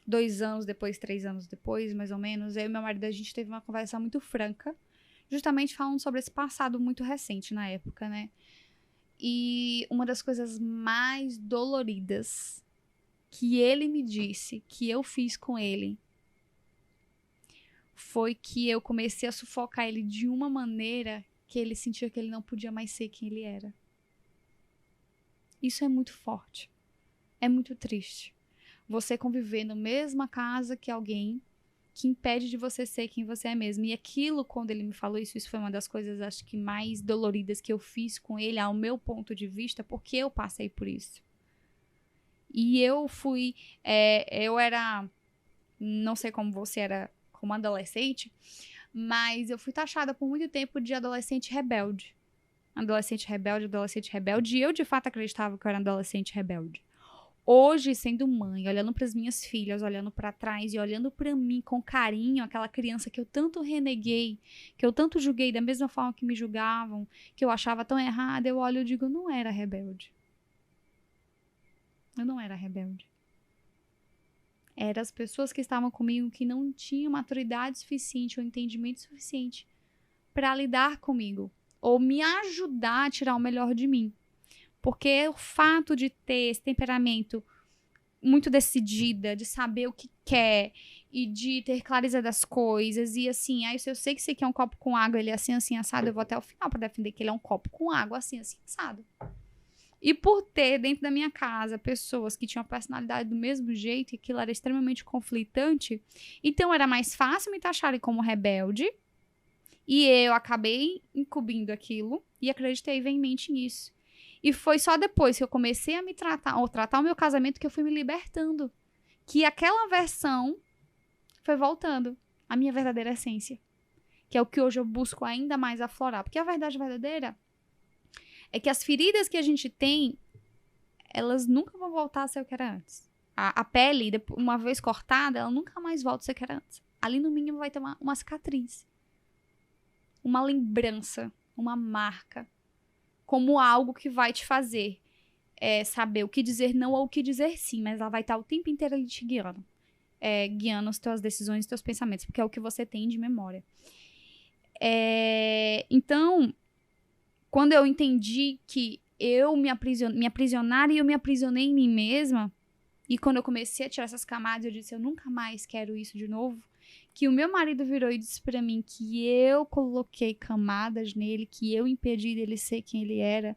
2 anos depois, 3 anos depois, mais ou menos, eu e meu marido, a gente teve uma conversa muito franca, justamente falando sobre esse passado muito recente na época, né? E uma das coisas mais doloridas que ele me disse, que eu fiz com ele, foi que eu comecei a sufocar ele de uma maneira que ele sentia que ele não podia mais ser quem ele era. Isso é muito forte. É muito triste. Você conviver na mesma casa que alguém que impede de você ser quem você é mesmo. E aquilo, quando ele me falou isso foi uma das coisas, acho que mais doloridas que eu fiz com ele, ao meu ponto de vista, porque eu passei por isso. E eu fui, eu era, não sei como você era como adolescente, mas eu fui taxada por muito tempo de adolescente rebelde. Adolescente rebelde, e eu de fato acreditava que eu era adolescente rebelde. Hoje, sendo mãe, olhando para as minhas filhas, olhando para trás e olhando para mim com carinho, aquela criança que eu tanto reneguei, que eu tanto julguei da mesma forma que me julgavam, que eu achava tão errada, eu olho e digo, eu não era rebelde. Eu não era rebelde. Eram as pessoas que estavam comigo que não tinham maturidade suficiente ou entendimento suficiente para lidar comigo ou me ajudar a tirar o melhor de mim. Porque o fato de ter esse temperamento muito decidida, de saber o que quer e de ter clareza das coisas. E assim, aí se eu sei que esse aqui é um copo com água, ele é assim, assim, assado, eu vou até o final pra defender que ele é um copo com água, assim, assim, assado. E por ter dentro da minha casa pessoas que tinham a personalidade do mesmo jeito e aquilo era extremamente conflitante, então era mais fácil me taxarem como rebelde. E eu acabei incumbindo aquilo e acreditei veemente nisso. E foi só depois que eu comecei a me tratar, ou tratar o meu casamento, que eu fui me libertando. Que aquela versão foi voltando à minha verdadeira essência. Que é o que hoje eu busco ainda mais aflorar. Porque a verdade verdadeira é que as feridas que a gente tem, elas nunca vão voltar a ser o que era antes. A pele, uma vez cortada, ela nunca mais volta a ser o que era antes. Ali no mínimo vai ter uma cicatriz. Uma lembrança, uma marca. Como algo que vai te fazer saber o que dizer não ou o que dizer sim. Mas ela vai estar o tempo inteiro ali te guiando. Guiando as tuas decisões, os teus pensamentos, porque é o que você tem de memória. Então, quando eu entendi que eu me aprisionar e eu me aprisionei em mim mesma, e quando eu comecei a tirar essas camadas, eu disse, eu nunca mais quero isso de novo, que o meu marido virou e disse pra mim que eu coloquei camadas nele, que eu impedi dele ser quem ele era,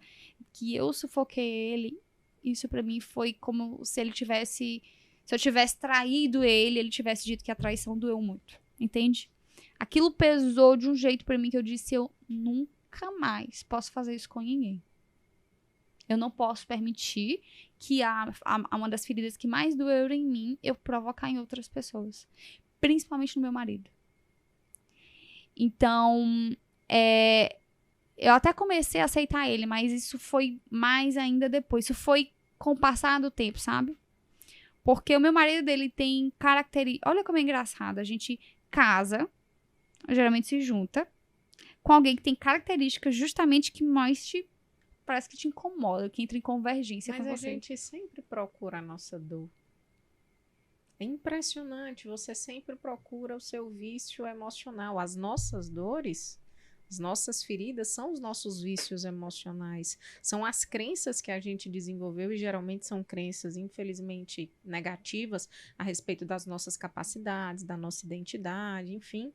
que eu sufoquei ele, isso pra mim foi como se ele tivesse... Se eu tivesse traído ele tivesse dito que a traição doeu muito. Entende? Aquilo pesou de um jeito pra mim que eu disse, eu nunca mais posso fazer isso com ninguém. Eu não posso permitir que uma das feridas que mais doeu em mim, eu provocar em outras pessoas. Principalmente no meu marido. Então, eu até comecei a aceitar ele, mas isso foi mais ainda depois. Isso foi com o passar do tempo, sabe? Porque o meu marido dele tem características... Olha como é engraçado. A gente casa, geralmente se junta, com alguém que tem características justamente que mais parece que te incomoda, que entra em convergência com você. Mas a gente sempre procura a nossa dor. É impressionante. Você sempre procura o seu vício emocional. As nossas dores... As nossas feridas são os nossos vícios emocionais. São as crenças que a gente desenvolveu e geralmente são crenças, infelizmente, negativas a respeito das nossas capacidades, da nossa identidade, enfim.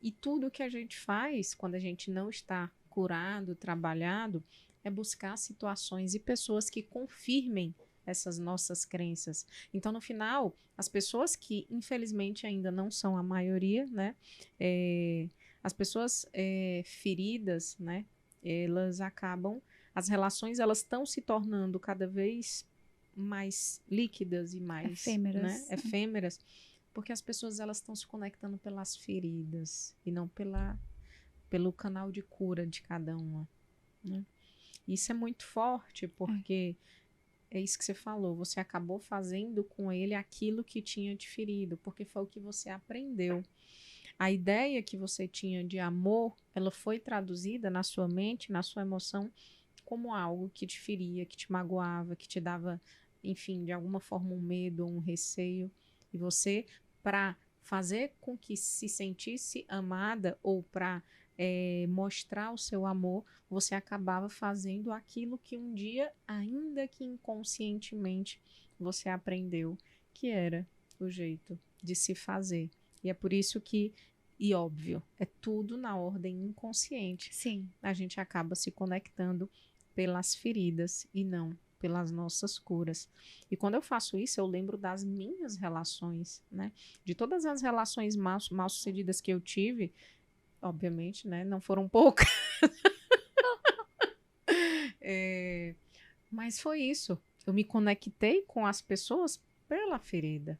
E tudo que a gente faz quando a gente não está curado, trabalhado, é buscar situações e pessoas que confirmem essas nossas crenças. Então, no final, as pessoas que, infelizmente, ainda não são a maioria, né? As pessoas feridas, né, elas acabam, as relações elas estão se tornando cada vez mais líquidas e mais efêmeras, né, efêmeras, porque as pessoas elas estão se conectando pelas feridas e não pelo canal de cura de cada uma, né? Isso é muito forte porque é isso que você falou, você acabou fazendo com ele aquilo que tinha te ferido, porque foi o que você aprendeu. A ideia que você tinha de amor, ela foi traduzida na sua mente, na sua emoção, como algo que te feria, que te magoava, que te dava, enfim, de alguma forma um medo, um receio. E você, para fazer com que se sentisse amada ou para mostrar o seu amor, você acabava fazendo aquilo que um dia, ainda que inconscientemente, você aprendeu, que era o jeito de se fazer. E é por isso que, e óbvio, é tudo na ordem inconsciente. Sim. A gente acaba se conectando pelas feridas e não pelas nossas curas. E quando eu faço isso, eu lembro das minhas relações, né? De todas as relações mal sucedidas que eu tive, obviamente, né? Não foram poucas. Mas foi isso. Eu me conectei com as pessoas pela ferida.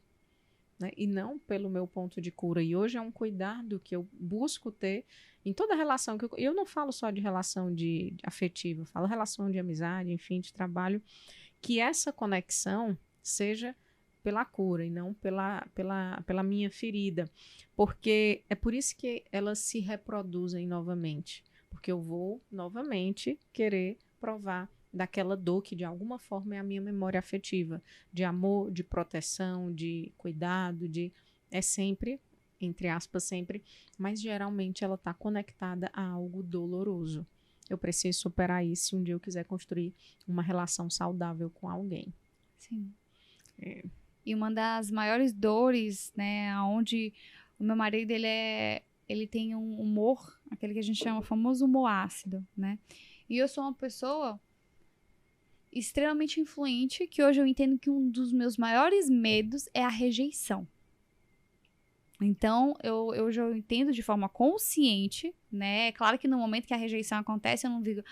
Né? E não pelo meu ponto de cura. E hoje é um cuidado que eu busco ter em toda relação. Eu não falo só de relação de afetiva, eu falo relação de amizade, enfim, de trabalho, que essa conexão seja pela cura e não pela minha ferida. Porque é por isso que elas se reproduzem novamente. Porque eu vou novamente querer provar daquela dor que de alguma forma é a minha memória afetiva, de amor, de proteção, de cuidado, é sempre, entre aspas, sempre, mas geralmente ela está conectada a algo doloroso. Eu preciso superar isso se um dia eu quiser construir uma relação saudável com alguém. Sim. E uma das maiores dores, né, onde o meu marido, ele tem um humor, aquele que a gente chama famoso humor ácido, né? E eu sou uma pessoa extremamente influente, que hoje eu entendo que um dos meus maiores medos é a rejeição. Então, eu já entendo de forma consciente, né? Claro que no momento que a rejeição acontece, eu não digo,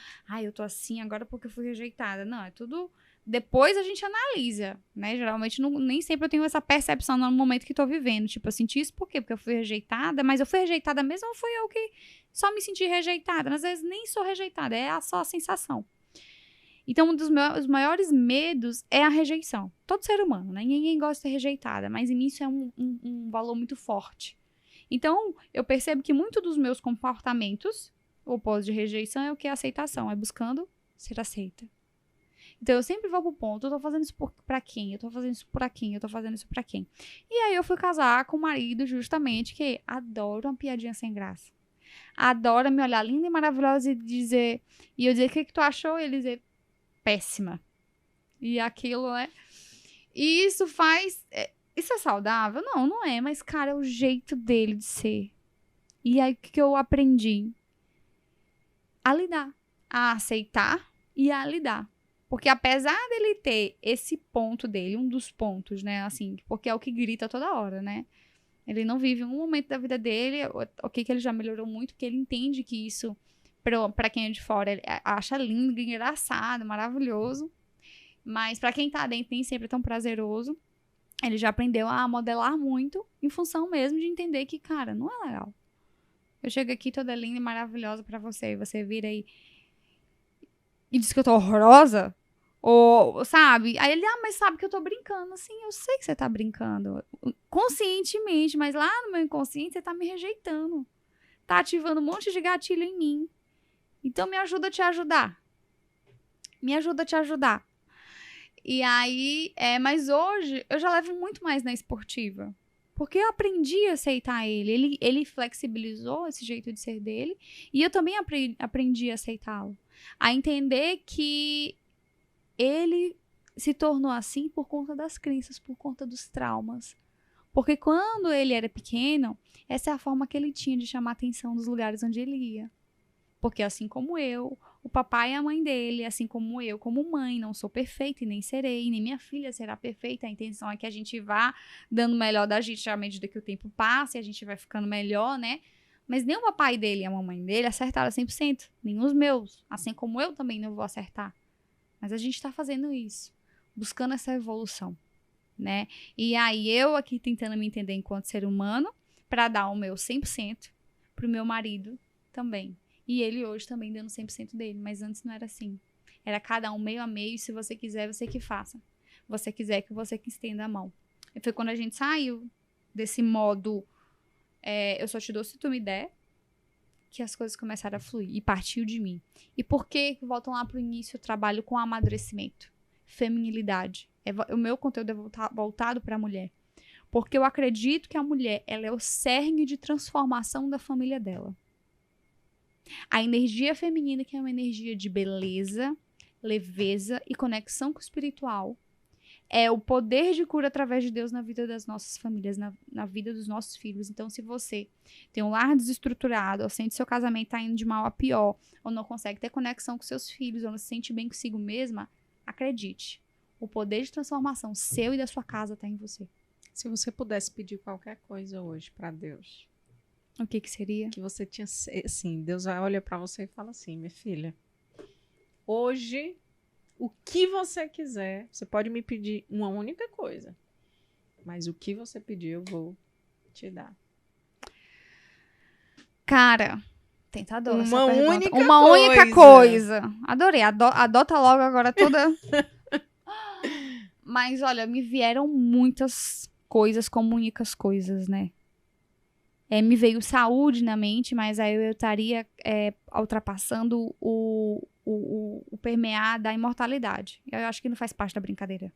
eu tô assim agora porque eu fui rejeitada. Não, é tudo... Depois a gente analisa, né? Geralmente, nem sempre eu tenho essa percepção no momento que tô vivendo. Tipo, eu senti isso por quê? Porque eu fui rejeitada, mas eu fui rejeitada mesmo ou fui eu que só me senti rejeitada? Às vezes nem sou rejeitada, é só a sensação. Então, um dos meus maiores medos é a rejeição. Todo ser humano, né? Ninguém gosta de ser rejeitada, mas em mim isso é um valor muito forte. Então, eu percebo que muito dos meus comportamentos, o oposto de rejeição, é o que? Aceitação, é buscando ser aceita. Então, eu sempre vou pro ponto, eu tô fazendo isso pra quem? Eu tô fazendo isso pra quem? Eu tô fazendo isso pra quem? E aí, eu fui casar com um marido, justamente, que adora uma piadinha sem graça. Adora me olhar linda e maravilhosa e dizer... E eu dizer, o que tu achou? E ele dizer... péssima. E aquilo, né? E isso faz... Isso é saudável? Não, não é. Mas, cara, é o jeito dele de ser. E aí, o que eu aprendi? A lidar. A aceitar e a lidar. Porque apesar dele ter esse ponto dele, um dos pontos, né? Assim, porque é o que grita toda hora, né? Ele não vive um momento da vida dele. Ok, que ele já melhorou muito, porque ele entende que isso... Pra quem é de fora, ele acha lindo, engraçado, maravilhoso. Mas pra quem tá dentro, nem sempre é tão prazeroso. Ele já aprendeu a modelar muito em função mesmo de entender que, cara, não é legal. Eu chego aqui toda linda e maravilhosa pra você, e você vira aí e diz que eu tô horrorosa. Ou, sabe? Aí ele, mas sabe que eu tô brincando. Assim, eu sei que você tá brincando. Conscientemente, mas lá no meu inconsciente você tá me rejeitando. Tá ativando um monte de gatilho em mim. Então, me ajuda a te ajudar. Me ajuda a te ajudar. E aí, mas hoje, eu já levo muito mais na esportiva. Porque eu aprendi a aceitar ele. Ele flexibilizou esse jeito de ser dele. E eu também aprendi a aceitá-lo. A entender que ele se tornou assim por conta das crenças, por conta dos traumas. Porque quando ele era pequeno, essa é a forma que ele tinha de chamar a atenção dos lugares onde ele ia. Porque assim como eu, o papai e a mãe dele, assim como eu, como mãe, não sou perfeita e nem serei, nem minha filha será perfeita. A intenção é que a gente vá dando o melhor da gente à medida que o tempo passa e a gente vai ficando melhor, né? Mas nem o papai dele e a mamãe dele acertaram 100%, nem os meus. Assim como eu também não vou acertar. Mas a gente tá fazendo isso, buscando essa evolução, né? E aí eu aqui tentando me entender enquanto ser humano, para dar o meu 100% pro meu marido também. E ele hoje também dando 100% dele, mas antes não era assim. Era cada um meio a meio, e se você quiser, você que faça. Você quiser, que você que estenda a mão. E foi quando a gente saiu desse modo, eu só te dou se tu me der, que as coisas começaram a fluir, e partiu de mim. E por que, voltam lá pro início, eu trabalho com amadurecimento, feminilidade. O meu conteúdo é voltado para a mulher. Porque eu acredito que a mulher, ela é o cerne de transformação da família dela. A energia feminina, que é uma energia de beleza, leveza e conexão com o espiritual, é o poder de cura através de Deus na vida das nossas famílias, na vida dos nossos filhos. Então, se você tem um lar desestruturado, ou sente seu casamento tá indo de mal a pior, ou não consegue ter conexão com seus filhos, ou não se sente bem consigo mesma, acredite, o poder de transformação seu e da sua casa tá em você. Se você pudesse pedir qualquer coisa hoje para Deus, o que seria? Que você tinha, assim, Deus olha para você e fala assim, minha filha, hoje, o que você quiser, você pode me pedir uma única coisa, mas o que você pedir eu vou te dar. Cara, tentadora essa pergunta. Uma única coisa. Adorei, adota logo agora toda. Mas olha, me vieram muitas coisas como únicas coisas, né? Me veio saúde na mente, mas aí eu estaria ultrapassando o permear da imortalidade. Eu acho que não faz parte da brincadeira.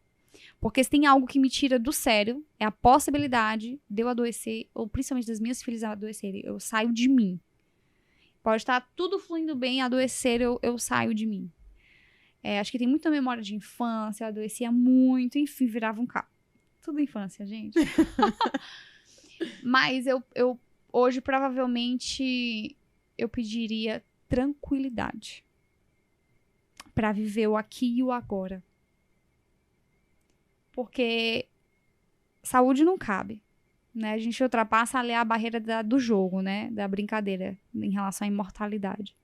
Porque se tem algo que me tira do sério, é a possibilidade de eu adoecer, ou principalmente das minhas filhas adoecerem. Eu saio de mim. Pode estar tudo fluindo bem, adoecer, eu saio de mim. Acho que tem muita memória de infância, eu adoecia muito, enfim, virava um caos. tudo infância, gente. Mas eu hoje, provavelmente, eu pediria tranquilidade para viver o aqui e o agora. Porque saúde não cabe, né? A gente ultrapassa ali a barreira do jogo, né? Da brincadeira em relação à imortalidade.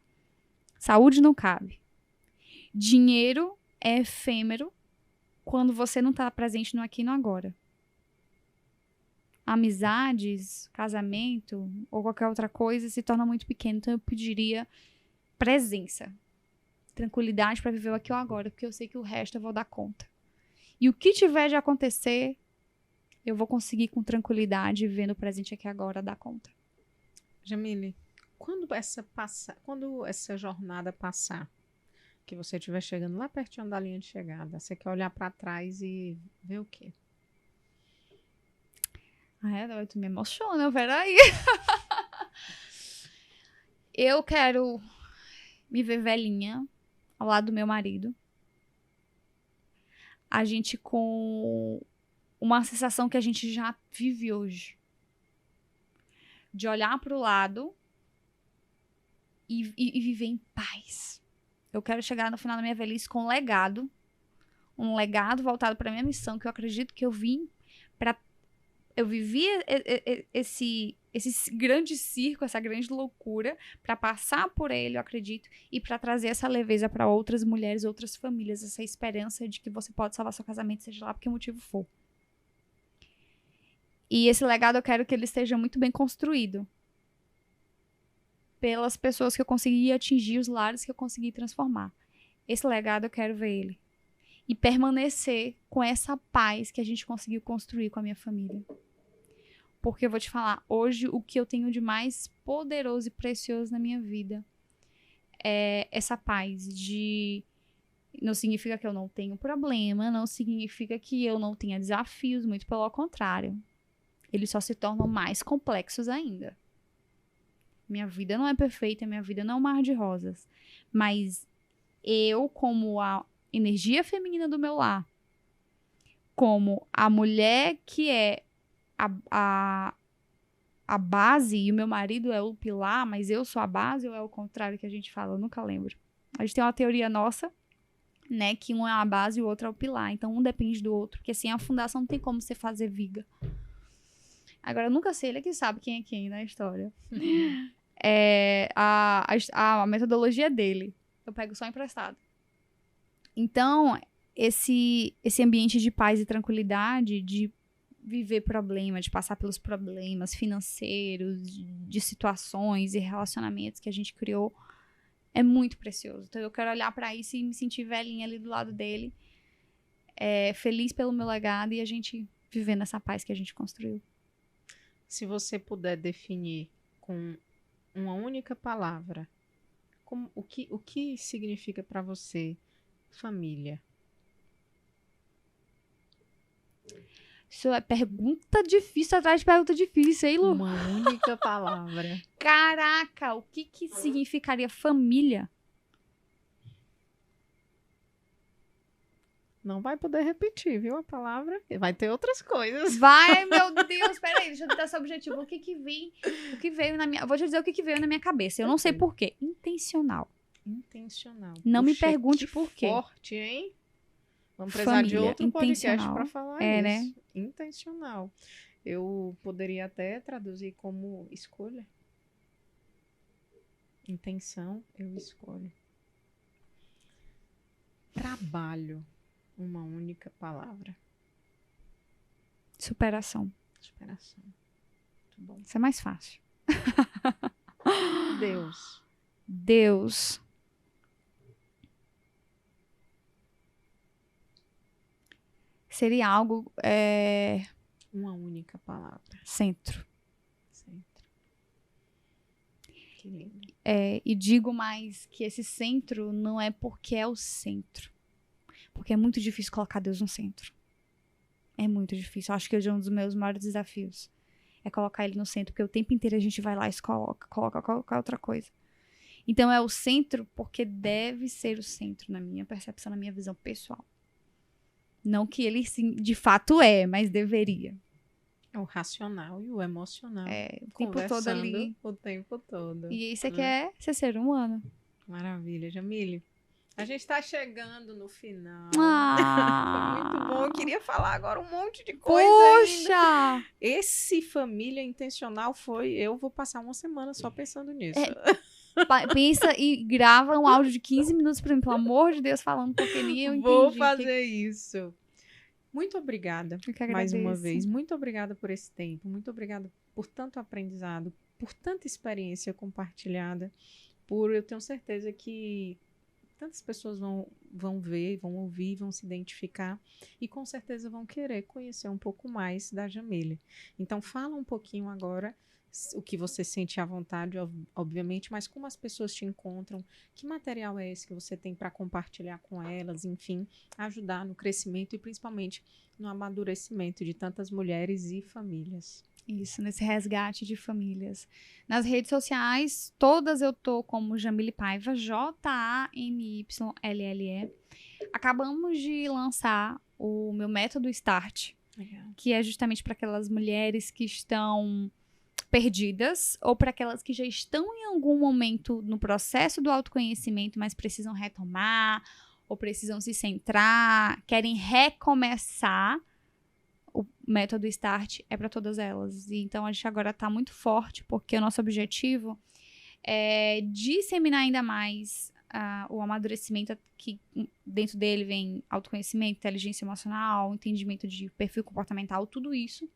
Saúde não cabe. Dinheiro é efêmero quando você não está presente no aqui e no agora. Amizades, casamento ou qualquer outra coisa se torna muito pequeno. Então eu pediria presença, tranquilidade para viver o aqui e o agora, porque eu sei que o resto eu vou dar conta. E o que tiver de acontecer, eu vou conseguir com tranquilidade, vivendo o presente aqui e agora, dar conta. Jamile, quando essa jornada passar, que você estiver chegando lá pertinho da linha de chegada, você quer olhar para trás e ver o quê? Tu me emociona, peraí. Eu quero me ver velhinha ao lado do meu marido. A gente com uma sensação que a gente já vive hoje. De olhar para o lado e viver em paz. Eu quero chegar no final da minha velhice com um legado voltado para minha missão, que eu acredito que eu vim para... Eu vivi esse grande circo, essa grande loucura, para passar por ele, eu acredito, e para trazer essa leveza para outras mulheres, outras famílias, essa esperança de que você pode salvar seu casamento, seja lá por que motivo for. E esse legado eu quero que ele esteja muito bem construído pelas pessoas que eu consegui atingir, os lares que eu consegui transformar. Esse legado eu quero ver ele. E permanecer com essa paz que a gente conseguiu construir com a minha família. Porque eu vou te falar, hoje o que eu tenho de mais poderoso e precioso na minha vida é essa paz de... Não significa que eu não tenho problema, não significa que eu não tenha desafios, muito pelo contrário. Eles só se tornam mais complexos ainda. Minha vida não é perfeita, minha vida não é um mar de rosas. Mas eu, como a energia feminina do meu lar, como a mulher que é a base e o meu marido é o pilar, mas eu sou a base ou é o contrário que a gente fala? Eu nunca lembro. A gente tem uma teoria nossa, né, que um é a base e o outro é o pilar. Então um depende do outro, porque assim a fundação não tem como você fazer viga. Agora eu nunca sei, ele é que sabe quem é quem na história. A metodologia dele. Eu pego só emprestado. Então, esse ambiente de paz e tranquilidade, de viver problemas, de passar pelos problemas financeiros, de situações e relacionamentos que a gente criou, é muito precioso. Então, eu quero olhar pra isso e me sentir velhinha ali do lado dele, feliz pelo meu legado e a gente viver nessa paz que a gente construiu. Se você puder definir com uma única palavra, o que significa para você família? Isso é pergunta difícil atrás de pergunta difícil, hein, Lu? Uma única palavra. Caraca, o que significaria família? Não vai poder repetir, viu, a palavra? Vai ter outras coisas. Vai, meu Deus, peraí, deixa eu tentar esse objetivo. O que veio na minha... Eu vou te dizer o que veio na minha cabeça. Eu não sei por quê. Intencional. Intencional. Não me pergunte por quê. Forte, hein? Vamos precisar de outro podcast para falar isso. Né? Intencional. Eu poderia até traduzir como escolha. Intenção, eu escolho. Trabalho. Uma única palavra. Superação. Superação. Muito bom. Isso é mais fácil. Deus. Seria algo... Uma única palavra. Centro. Que lindo. E digo mais que esse centro não é porque é o centro. Porque é muito difícil colocar Deus no centro. É muito difícil. Eu acho que hoje é um dos meus maiores desafios. É colocar ele no centro. Porque o tempo inteiro a gente vai lá e coloca qualquer outra coisa. Então é o centro porque deve ser o centro na minha percepção, na minha visão pessoal. Não que ele, sim, de fato mas deveria. O racional e o emocional. O tempo todo ali. O tempo todo. E isso aqui é ser ser humano. Maravilha, Jamile. A gente está chegando no final. Ah, Foi muito bom. Eu queria falar agora um monte de coisa ainda. Poxa! Esse Família Intencional foi... Eu vou passar uma semana só pensando nisso. Pensa e grava um áudio de 15 minutos pra mim, pelo amor de Deus, falando, porque nem eu entendi. Vou fazer isso. Muito obrigada mais uma vez. Muito obrigada por esse tempo. Muito obrigada por tanto aprendizado, por tanta experiência compartilhada. Eu tenho certeza que tantas pessoas vão ver, vão ouvir, vão se identificar e com certeza vão querer conhecer um pouco mais da Jamile. Então fala um pouquinho agora o que você sente à vontade, obviamente, mas como as pessoas te encontram, que material é esse que você tem para compartilhar com elas, enfim, ajudar no crescimento e principalmente no amadurecimento de tantas mulheres e famílias. Isso, nesse resgate de famílias. Nas redes sociais, todas eu tô como Jamile Paiva, JAMYLLE. Acabamos de lançar o meu método Start, que é justamente para aquelas mulheres que estão perdidas ou para aquelas que já estão em algum momento no processo do autoconhecimento, mas precisam retomar ou precisam se centrar, querem recomeçar. O método Start é para todas elas. E então a gente agora está muito forte, porque o nosso objetivo é disseminar ainda mais o amadurecimento, que dentro dele vem autoconhecimento, inteligência emocional, entendimento de perfil comportamental, tudo isso,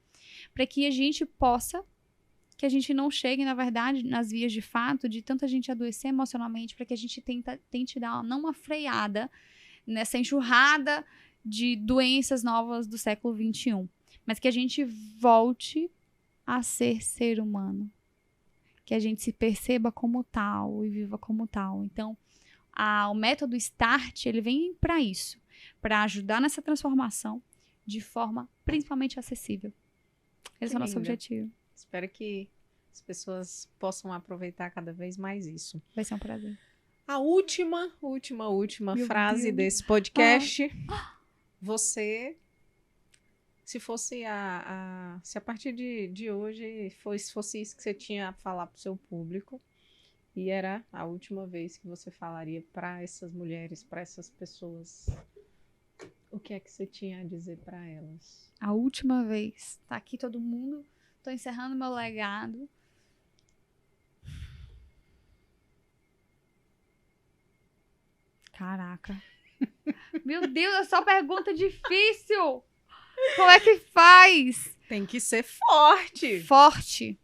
para que a gente possa, que a gente não chegue, na verdade, nas vias de fato de tanta gente adoecer emocionalmente, para que a gente tente dar não uma freada nessa enxurrada de doenças novas do século XXI, mas que a gente volte a ser humano, que a gente se perceba como tal e viva como tal. Então, o método Start, ele vem para isso, para ajudar nessa transformação de forma principalmente acessível. Esse é o nosso objetivo. Espero que as pessoas possam aproveitar cada vez mais isso. Vai ser um prazer. A última frase desse podcast. Você, se fosse se a partir de hoje fosse isso que você tinha a falar para o seu público, e era a última vez que você falaria para essas mulheres, para essas pessoas, o que é que você tinha a dizer para elas? A última vez. Tá aqui todo mundo. Tô encerrando meu legado. Caraca. Meu Deus, é só pergunta difícil. Como é que faz? Tem que ser forte. Forte.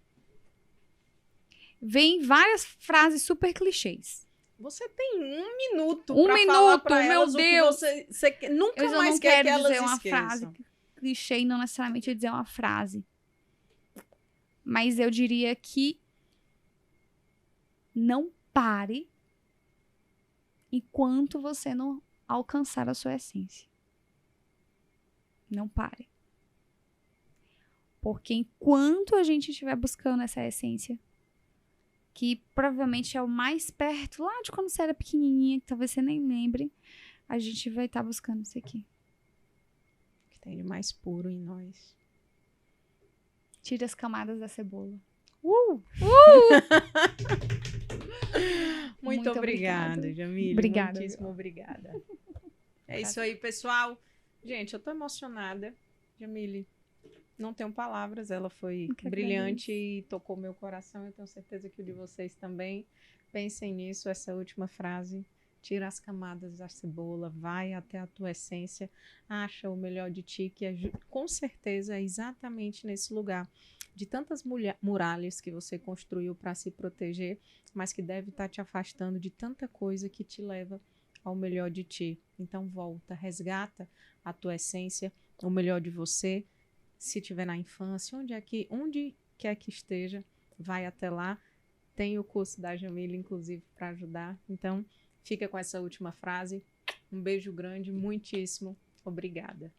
Vem várias frases super clichês. Você tem 1 minuto para falar para elas, meu Deus. O que você nunca mais quer que elas esqueçam. Eu não quero dizer uma frase clichê e não necessariamente dizer uma frase. Mas eu diria que não pare enquanto você não alcançar a sua essência. Não pare. Porque enquanto a gente estiver buscando essa essência, que provavelmente é o mais perto, lá de quando você era pequenininha, que talvez você nem lembre, a gente vai estar buscando isso aqui. O que tem de mais puro em nós. Tire as camadas da cebola. Muito obrigada, Jamile. Obrigada. Muitíssimo obrigada. É isso aí, pessoal. Gente, eu tô emocionada. Jamile, não tenho palavras. Ela foi brilhante e tocou meu coração. Eu tenho certeza que o de vocês também. Pensem nisso, essa última frase. Tira as camadas da cebola, vai até a tua essência, acha o melhor de ti, que com certeza é exatamente nesse lugar de tantas muralhas que você construiu para se proteger, mas que deve estar te afastando de tanta coisa que te leva ao melhor de ti. Então volta, resgata a tua essência, o melhor de você. Se estiver na infância, onde quer que esteja, vai até lá. Tem o curso da Jamile, inclusive, para ajudar. Então, fica com essa última frase. Um beijo grande, muitíssimo obrigada.